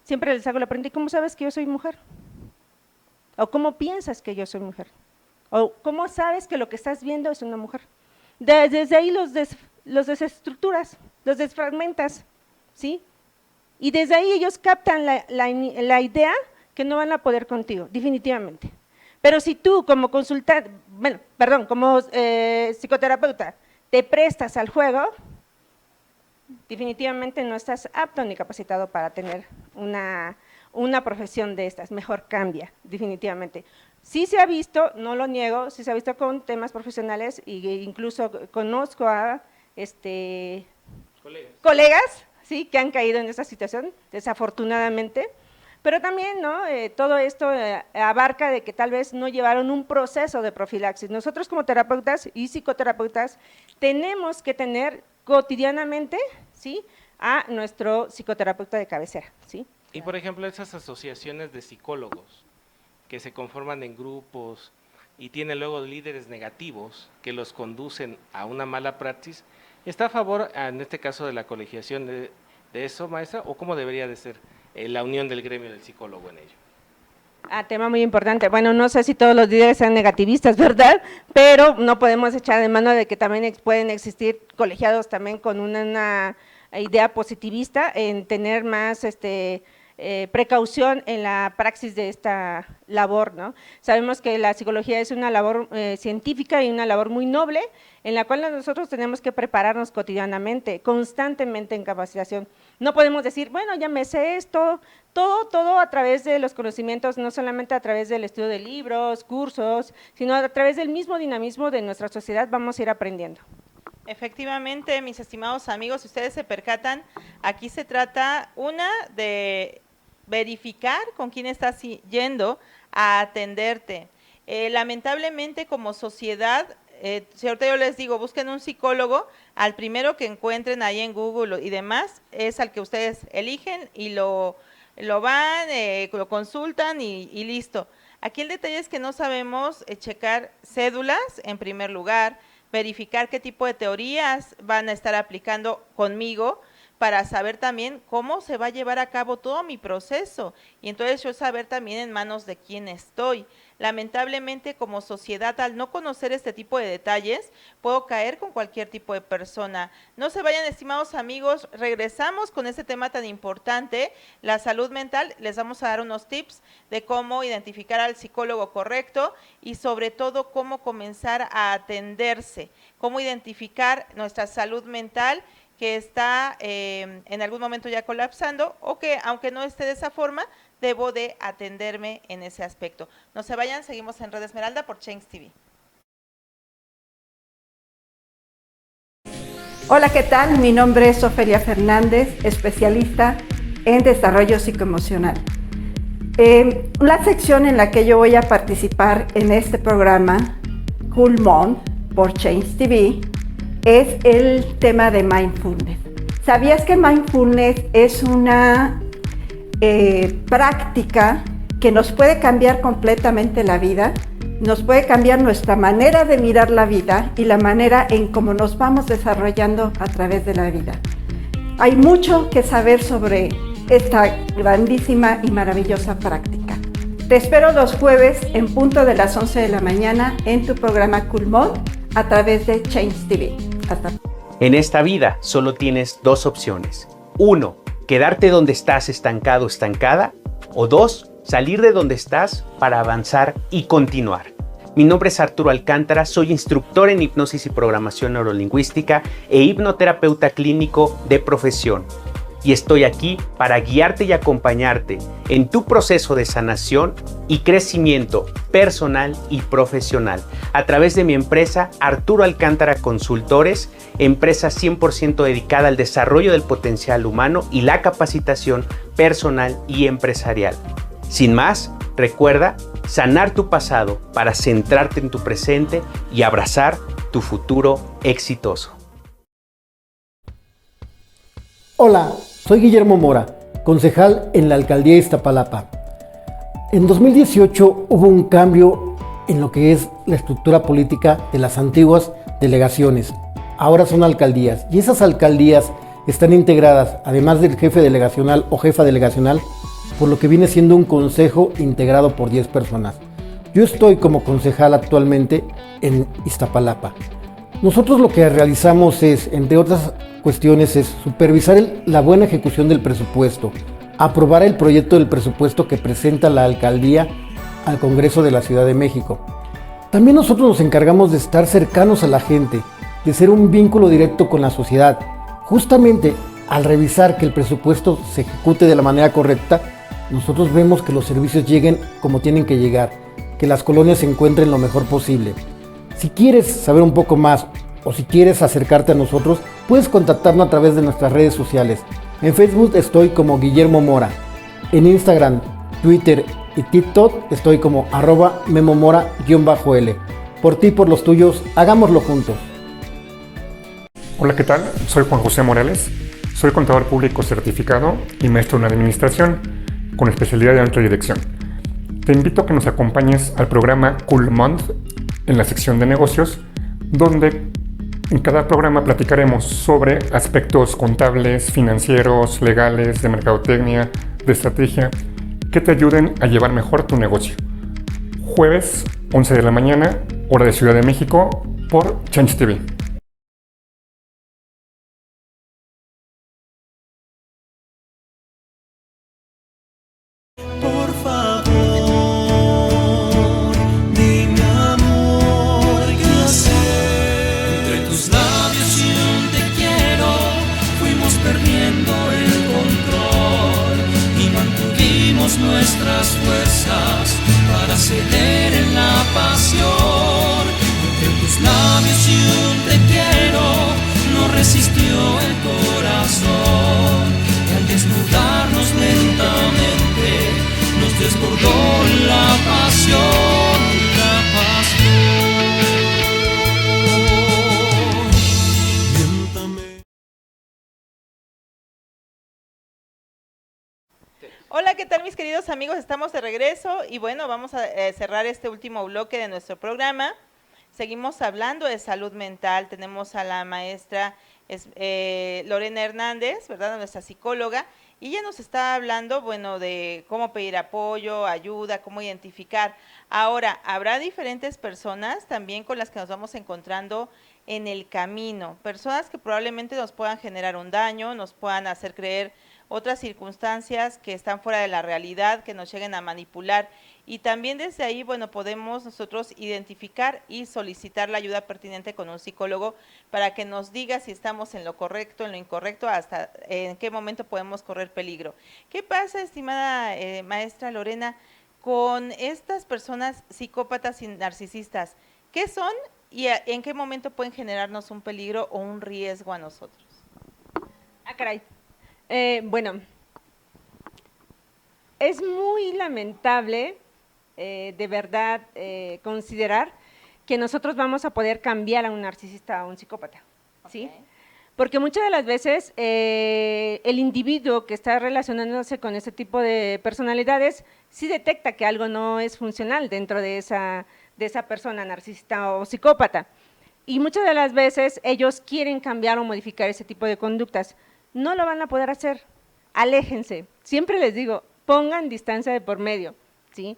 siempre les hago la pregunta, ¿y cómo sabes que yo soy mujer? ¿O cómo piensas que yo soy mujer? ¿O cómo sabes que lo que estás viendo es una mujer? Desde ahí los desestructuras, los desfragmentas, ¿sí? Y desde ahí ellos captan la idea que no van a poder contigo, definitivamente. Pero si tú como consultante, como psicoterapeuta, te prestas al juego, definitivamente no estás apto ni capacitado para tener una profesión de estas, mejor cambia, definitivamente. Sí se ha visto, no lo niego, sí se ha visto con temas profesionales e incluso conozco a colegas, ¿sí?, que han caído en esa situación, desafortunadamente, pero también, ¿no?, todo esto abarca de que tal vez no llevaron un proceso de profilaxis. Nosotros como terapeutas y psicoterapeutas tenemos que tener cotidianamente, ¿sí?, a nuestro psicoterapeuta de cabecera, ¿sí? Y por ejemplo, esas asociaciones de psicólogos que se conforman en grupos y tienen luego líderes negativos que los conducen a una mala praxis, ¿está a favor, en este caso, de la colegiación de eso, maestra, o cómo debería de ser la unión del gremio del psicólogo en ello? Tema muy importante. Bueno, no sé si todos los líderes sean negativistas, ¿verdad? Pero no podemos echar de mano de que también pueden existir colegiados también con una idea positivista en tener más precaución en la praxis de esta labor, ¿no? Sabemos que la psicología es una labor científica y una labor muy noble, en la cual nosotros tenemos que prepararnos cotidianamente, constantemente en capacitación. No podemos decir, bueno, ya me sé esto, todo a través de los conocimientos, no solamente a través del estudio de libros, cursos, sino a través del mismo dinamismo de nuestra sociedad vamos a ir aprendiendo. Efectivamente, mis estimados amigos, si ustedes se percatan, aquí se trata de verificar con quién estás yendo a atenderte. Lamentablemente como sociedad, si ahorita yo les digo, busquen un psicólogo, al primero que encuentren ahí en Google y demás, es al que ustedes eligen y lo van, lo consultan y listo. Aquí el detalle es que no sabemos checar cédulas en primer lugar, verificar qué tipo de teorías van a estar aplicando conmigo para saber también cómo se va a llevar a cabo todo mi proceso y entonces yo saber también en manos de quién estoy. Lamentablemente como sociedad, al no conocer este tipo de detalles, puedo caer con cualquier tipo de persona. No se vayan, estimados amigos, regresamos con este tema tan importante, la salud mental. Les vamos a dar unos tips de cómo identificar al psicólogo correcto y sobre todo cómo comenzar a atenderse, cómo identificar nuestra salud mental que está en algún momento ya colapsando o que aunque no esté de esa forma, debo de atenderme en ese aspecto. No se vayan, seguimos en Red Esmeralda por Change TV. Hola, ¿qué tal? Mi nombre es Ofelia Fernández, especialista en desarrollo psicoemocional. La sección en la que yo voy a participar en este programa, Cool Mom por Change TV, es el tema de mindfulness. ¿Sabías que mindfulness es una práctica que nos puede cambiar completamente la vida? Nos puede cambiar nuestra manera de mirar la vida y la manera en cómo nos vamos desarrollando a través de la vida. Hay mucho que saber sobre esta grandísima y maravillosa práctica. Te espero los jueves en punto de las 11 de la mañana en tu programa Culmón a través de Change TV. Hasta. En esta vida solo tienes dos opciones. 1, quedarte donde estás estancado, estancada. O 2, salir de donde estás para avanzar y continuar. Mi nombre es Arturo Alcántara, soy instructor en hipnosis y programación neurolingüística e hipnoterapeuta clínico de profesión. Y estoy aquí para guiarte y acompañarte en tu proceso de sanación y crecimiento personal y profesional a través de mi empresa Arturo Alcántara Consultores, empresa 100% dedicada al desarrollo del potencial humano y la capacitación personal y empresarial. Sin más, recuerda sanar tu pasado para centrarte en tu presente y abrazar tu futuro exitoso. Hola, soy Guillermo Mora, concejal en la Alcaldía de Iztapalapa. En 2018 hubo un cambio en lo que es la estructura política de las antiguas delegaciones. Ahora son alcaldías y esas alcaldías están integradas, además del jefe delegacional o jefa delegacional, por lo que viene siendo un consejo integrado por 10 personas. Yo estoy como concejal actualmente en Iztapalapa. Nosotros lo que realizamos es, entre otras cuestiones, es supervisar la buena ejecución del presupuesto, aprobar el proyecto del presupuesto que presenta la alcaldía al Congreso de la Ciudad de México. También nosotros nos encargamos de estar cercanos a la gente, de ser un vínculo directo con la sociedad. Justamente al revisar que el presupuesto se ejecute de la manera correcta, nosotros vemos que los servicios lleguen como tienen que llegar, que las colonias se encuentren lo mejor posible. Si quieres saber un poco más o si quieres acercarte a nosotros, puedes contactarnos a través de nuestras redes sociales. En Facebook estoy como Guillermo Mora. En Instagram, Twitter y TikTok estoy como @memomora_L. Por ti y por los tuyos, hagámoslo juntos. Hola, ¿qué tal? Soy Juan José Morales. Soy contador público certificado y maestro en administración, con especialidad en alta dirección. Te invito a que nos acompañes al programa Cool Month en la sección de negocios, donde en cada programa platicaremos sobre aspectos contables, financieros, legales, de mercadotecnia, de estrategia, que te ayuden a llevar mejor tu negocio. Jueves, 11 de la mañana, hora de Ciudad de México, por Change TV. Por favor, dime amor, ¿qué hacer? Entre tus labios y un te quiero, fuimos perdiendo el control y mantuvimos nuestras fuerzas para ceder en la pasión. Entre tus labios y un te quiero, no resistió el corazón y al desnudarnos lentamente nos desbordó la pasión, la pasión. Miéntame. Hola, ¿qué tal mis queridos amigos? Estamos de regreso y bueno, vamos a cerrar este último bloque de nuestro programa. Seguimos hablando de salud mental, tenemos a la maestra Lorena Hernández, ¿verdad? Nuestra psicóloga, y ella nos está hablando, bueno, de cómo pedir apoyo, ayuda, cómo identificar. Ahora, habrá diferentes personas también con las que nos vamos encontrando en el camino, personas que probablemente nos puedan generar un daño, nos puedan hacer creer otras circunstancias que están fuera de la realidad, que nos lleguen a manipular, y también desde ahí, bueno, podemos nosotros identificar y solicitar la ayuda pertinente con un psicólogo para que nos diga si estamos en lo correcto, en lo incorrecto, hasta en qué momento podemos correr peligro. ¿Qué pasa, estimada maestra Lorena, con estas personas psicópatas y narcisistas? ¿Qué son y en qué momento pueden generarnos un peligro o un riesgo a nosotros? Ah, caray. Bueno, es muy lamentable, de verdad, considerar que nosotros vamos a poder cambiar a un narcisista o a un psicópata, ¿sí? Okay. Porque muchas de las veces el individuo que está relacionándose con ese tipo de personalidades sí detecta que algo no es funcional dentro de esa persona narcisista o psicópata. Y muchas de las veces ellos quieren cambiar o modificar ese tipo de conductas. No lo van a poder hacer. aléjense. Siempre les digo, pongan distancia de por medio, ¿sí?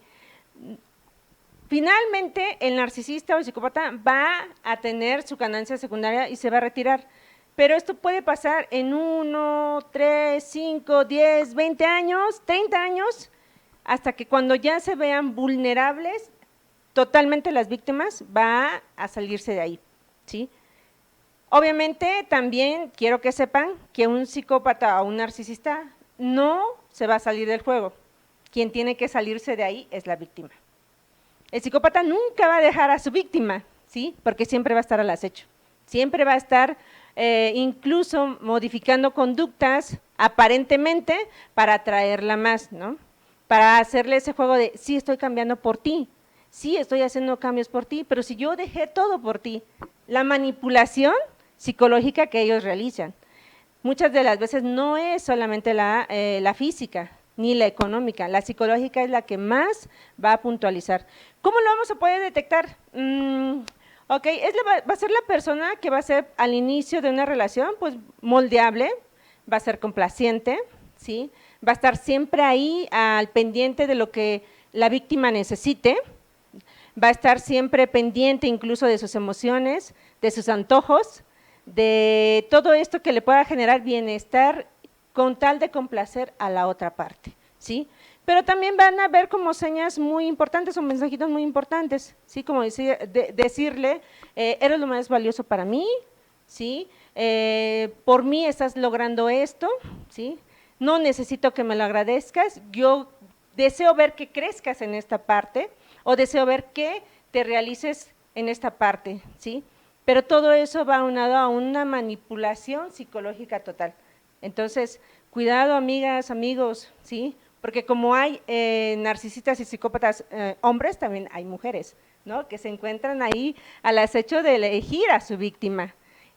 Finalmente, el narcisista o el psicópata va a tener su ganancia secundaria y se va a retirar. Pero esto puede pasar en 1, 3, 5, 10, 20 años, 30 años, hasta que cuando ya se vean vulnerables, totalmente las víctimas, va a salirse de ahí, ¿sí? Obviamente, también quiero que sepan que un psicópata o un narcisista no se va a salir del juego. Quien tiene que salirse de ahí es la víctima. El psicópata nunca va a dejar a su víctima, ¿sí? Porque siempre va a estar al acecho, siempre va a estar incluso modificando conductas aparentemente para atraerla más, ¿no? Para hacerle ese juego de, sí, estoy cambiando por ti, sí, estoy haciendo cambios por ti, pero si yo dejé todo por ti, la manipulación psicológica que ellos realizan, muchas de las veces no es solamente la física, ni la económica, la psicológica es la que más va a puntualizar. ¿Cómo lo vamos a poder detectar? Ok, va a ser la persona que va a ser al inicio de una relación, pues moldeable, va a ser complaciente, ¿sí? Va a estar siempre ahí al pendiente de lo que la víctima necesite, va a estar siempre pendiente incluso de sus emociones, de sus antojos, de todo esto que le pueda generar bienestar con tal de complacer a la otra parte, ¿sí? Pero también van a ver como señas muy importantes o mensajitos muy importantes, ¿sí? Como decirle, eres lo más valioso para mí, ¿sí? Por mí estás logrando esto, ¿sí? No necesito que me lo agradezcas, yo deseo ver que crezcas en esta parte o deseo ver que te realices en esta parte, ¿sí? Pero todo eso va aunado a una manipulación psicológica total. Entonces, cuidado amigas, amigos, ¿sí? Porque como hay narcisistas y psicópatas hombres, también hay mujeres, ¿no? Que se encuentran ahí al acecho de elegir a su víctima.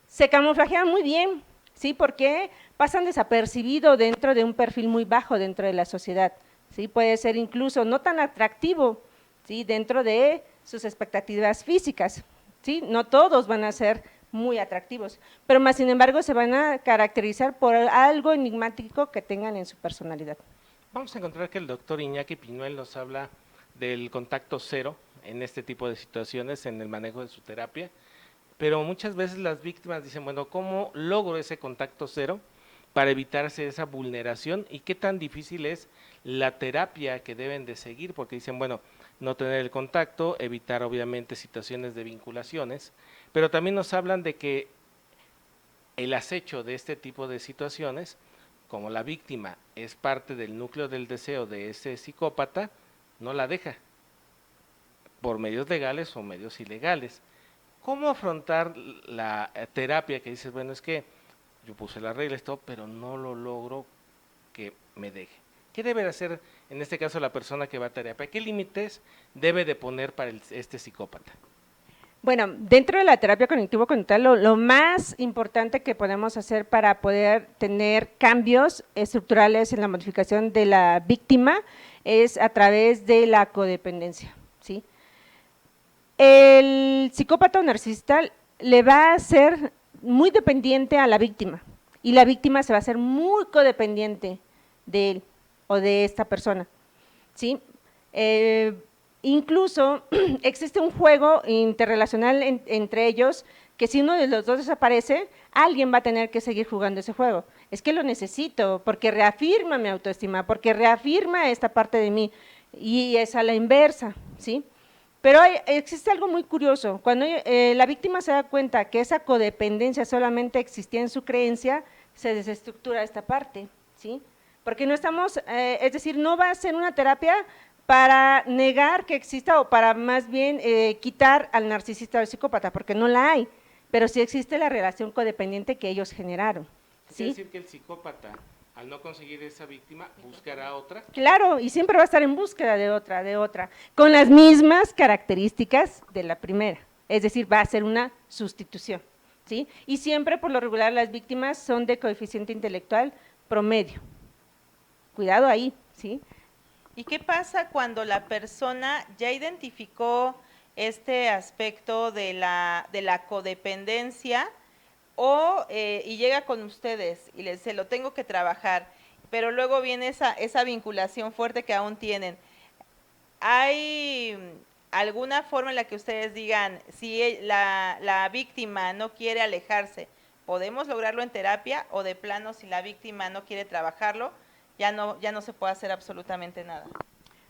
Se camuflajean muy bien, ¿sí? Porque pasan desapercibido dentro de un perfil muy bajo dentro de la sociedad, ¿sí? Puede ser incluso no tan atractivo, ¿sí? Dentro de sus expectativas físicas, ¿sí? No todos van a ser muy atractivos, pero más sin embargo se van a caracterizar por algo enigmático que tengan en su personalidad. Vamos a encontrar que el doctor Iñaki Piñuel nos habla del contacto cero en este tipo de situaciones, en el manejo de su terapia, pero muchas veces las víctimas dicen, bueno, ¿cómo logro ese contacto cero para evitarse esa vulneración? ¿Y qué tan difícil es la terapia que deben de seguir? Porque dicen, bueno, no tener el contacto, evitar obviamente situaciones de vinculaciones, pero también nos hablan de que el acecho de este tipo de situaciones, como la víctima es parte del núcleo del deseo de ese psicópata, no la deja, por medios legales o medios ilegales. ¿Cómo afrontar la terapia que dices, bueno, es que yo puse las reglas, todo, pero no lo logro que me deje? ¿Qué debe de hacer en este caso la persona que va a terapia? ¿Qué límites debe de poner para este psicópata? Bueno, dentro de la terapia cognitivo-conductual, lo más importante que podemos hacer para poder tener cambios estructurales en la modificación de la víctima es a través de la codependencia, ¿sí? El psicópata o narcisista le va a ser muy dependiente a la víctima y la víctima se va a hacer muy codependiente de él o de esta persona, ¿sí? Incluso existe un juego interrelacional entre ellos que si uno de los dos desaparece, alguien va a tener que seguir jugando ese juego. Es que lo necesito porque reafirma mi autoestima, porque reafirma esta parte de mí y es a la inversa, ¿sí? Pero existe algo muy curioso, cuando la víctima se da cuenta que esa codependencia solamente existía en su creencia, se desestructura esta parte, ¿sí? Porque no estamos, es decir, no va a ser una terapia para negar que exista o para más bien quitar al narcisista o al psicópata, porque no la hay, pero sí existe la relación codependiente que ellos generaron, ¿sí? Es decir, que el psicópata, al no conseguir esa víctima, buscará otra. Claro, y siempre va a estar en búsqueda de otra, con las mismas características de la primera, es decir, va a ser una sustitución, ¿sí? Y siempre, por lo regular, las víctimas son de coeficiente intelectual promedio. Cuidado ahí, ¿sí? ¿Y qué pasa cuando la persona ya identificó este aspecto de la codependencia y llega con ustedes y se lo tengo que trabajar pero luego viene esa vinculación fuerte que aún tienen. ¿Hay alguna forma en la que ustedes digan, si la víctima no quiere alejarse, podemos lograrlo en terapia, o de plano si la víctima no quiere trabajarlo, ya no se puede hacer absolutamente nada?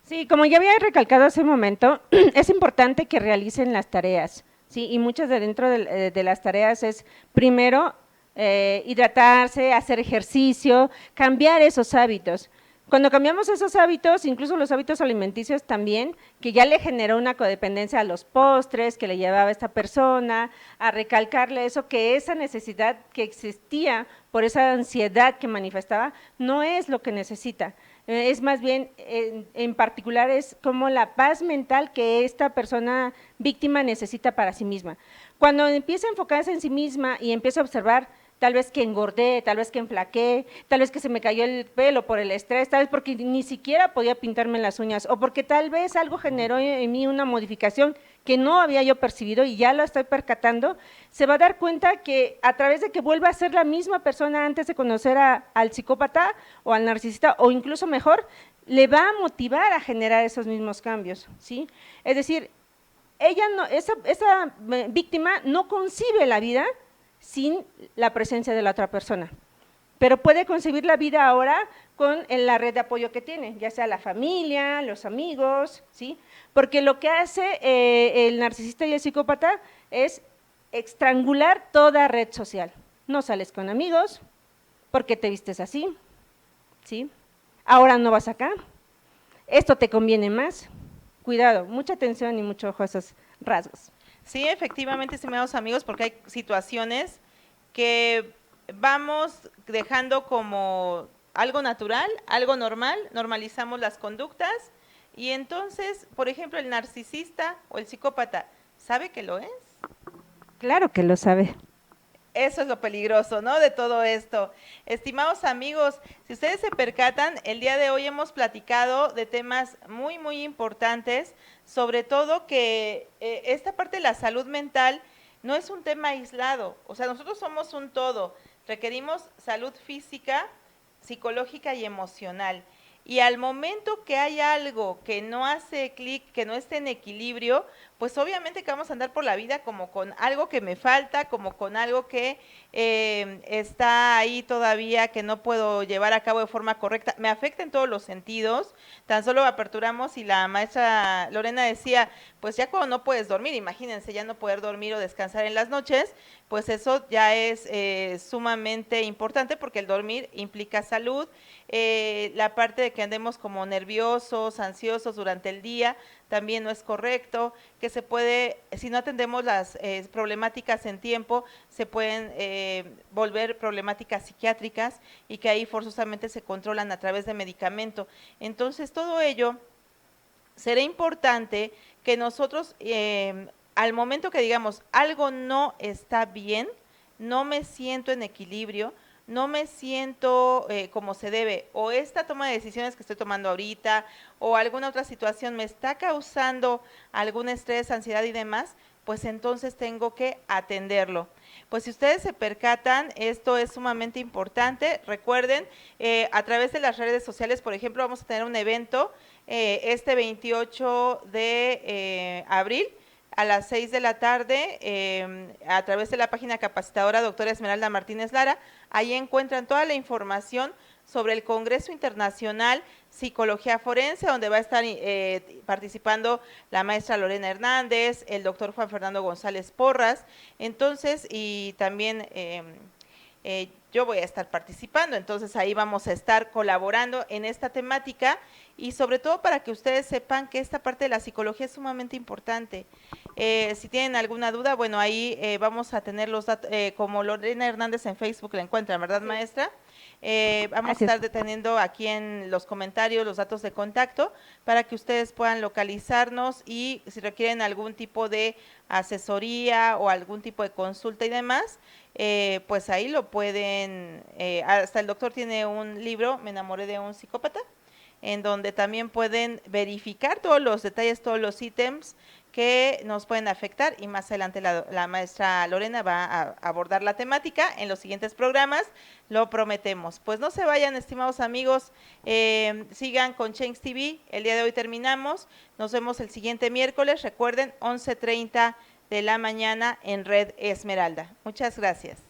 Sí, como ya había recalcado hace un momento, es importante que realicen las tareas, ¿sí? Y muchas de dentro de las tareas es, primero, hidratarse, hacer ejercicio, cambiar esos hábitos. Cuando cambiamos esos hábitos, incluso los hábitos alimenticios también, que ya le generó una codependencia a los postres que le llevaba a esta persona, a recalcarle eso, que esa necesidad que existía por esa ansiedad que manifestaba, no es lo que necesita. Es más bien, en particular, es como la paz mental que esta persona víctima necesita para sí misma. Cuando empieza a enfocarse en sí misma y empieza a observar, tal vez que engordé, tal vez que enflaqué, tal vez que se me cayó el pelo por el estrés, tal vez porque ni siquiera podía pintarme las uñas, o porque tal vez algo generó en mí una modificación que no había yo percibido y ya lo estoy percatando, se va a dar cuenta que a través de que vuelva a ser la misma persona antes de conocer al psicópata o al narcisista, o incluso mejor, le va a motivar a generar esos mismos cambios, ¿sí? Es decir, esa víctima no concibe la vida sin la presencia de la otra persona, pero puede concebir la vida ahora con la red de apoyo que tiene, ya sea la familia, los amigos, ¿sí? Porque lo que hace el narcisista y el psicópata es estrangular toda red social. No sales con amigos, porque te vistes así, ¿sí? Ahora no vas acá, esto te conviene más. Cuidado, mucha atención y mucho ojo a esos rasgos. Sí, efectivamente, estimados amigos, porque hay situaciones que vamos dejando como algo natural, algo normal, normalizamos las conductas, y entonces, por ejemplo, el narcisista o el psicópata, ¿sabe que lo es? Claro que lo sabe. Eso es lo peligroso, ¿no?, de todo esto. Estimados amigos, si ustedes se percatan, el día de hoy hemos platicado de temas muy, muy importantes, sobre todo que esta parte de la salud mental no es un tema aislado, o sea, nosotros somos un todo, requerimos salud física, psicológica y emocional. Y al momento que hay algo que no hace clic, que no esté en equilibrio, pues obviamente que vamos a andar por la vida como con algo que me falta, como con algo que está ahí todavía, que no puedo llevar a cabo de forma correcta. Me afecta en todos los sentidos. Tan solo aperturamos y la maestra Lorena decía, pues ya cuando no puedes dormir, imagínense ya no poder dormir o descansar en las noches, pues eso ya es sumamente importante, porque el dormir implica salud. La parte de que andemos como nerviosos, ansiosos durante el día, también no es correcto, que se puede, si no atendemos las problemáticas en tiempo, se pueden volver problemáticas psiquiátricas, y que ahí forzosamente se controlan a través de medicamento. Entonces, todo ello será importante que nosotros, al momento que digamos, algo no está bien, no me siento en equilibrio, no me siento como se debe, o esta toma de decisiones que estoy tomando ahorita, o alguna otra situación me está causando algún estrés, ansiedad y demás, pues entonces tengo que atenderlo. Pues si ustedes se percatan, esto es sumamente importante. Recuerden, a través de las redes sociales, por ejemplo, vamos a tener un evento este 28 de abril, a las 6 de la tarde, a través de la página capacitadora doctora Esmeralda Martínez Lara. Ahí encuentran toda la información sobre el Congreso Internacional Psicología Forense, donde va a estar participando la maestra Lorena Hernández, el doctor Juan Fernando González Porras. Entonces, y también yo voy a estar participando, entonces ahí vamos a estar colaborando en esta temática, y sobre todo para que ustedes sepan que esta parte de la psicología es sumamente importante. Si tienen alguna duda, bueno, ahí vamos a tener los datos, como Lorena Hernández en Facebook la encuentran, ¿verdad, maestra? Vamos a estar deteniendo aquí en los comentarios los datos de contacto para que ustedes puedan localizarnos, y si requieren algún tipo de asesoría o algún tipo de consulta y demás, pues ahí lo pueden, hasta el doctor tiene un libro, Me enamoré de un psicópata, en donde también pueden verificar todos los detalles, todos los ítems que nos pueden afectar y más adelante la maestra Lorena va a abordar la temática en los siguientes programas, lo prometemos. Pues no se vayan, estimados amigos, sigan con Change TV, el día de hoy terminamos, nos vemos el siguiente miércoles, recuerden 11:30 de la mañana en Red Esmeralda. Muchas gracias.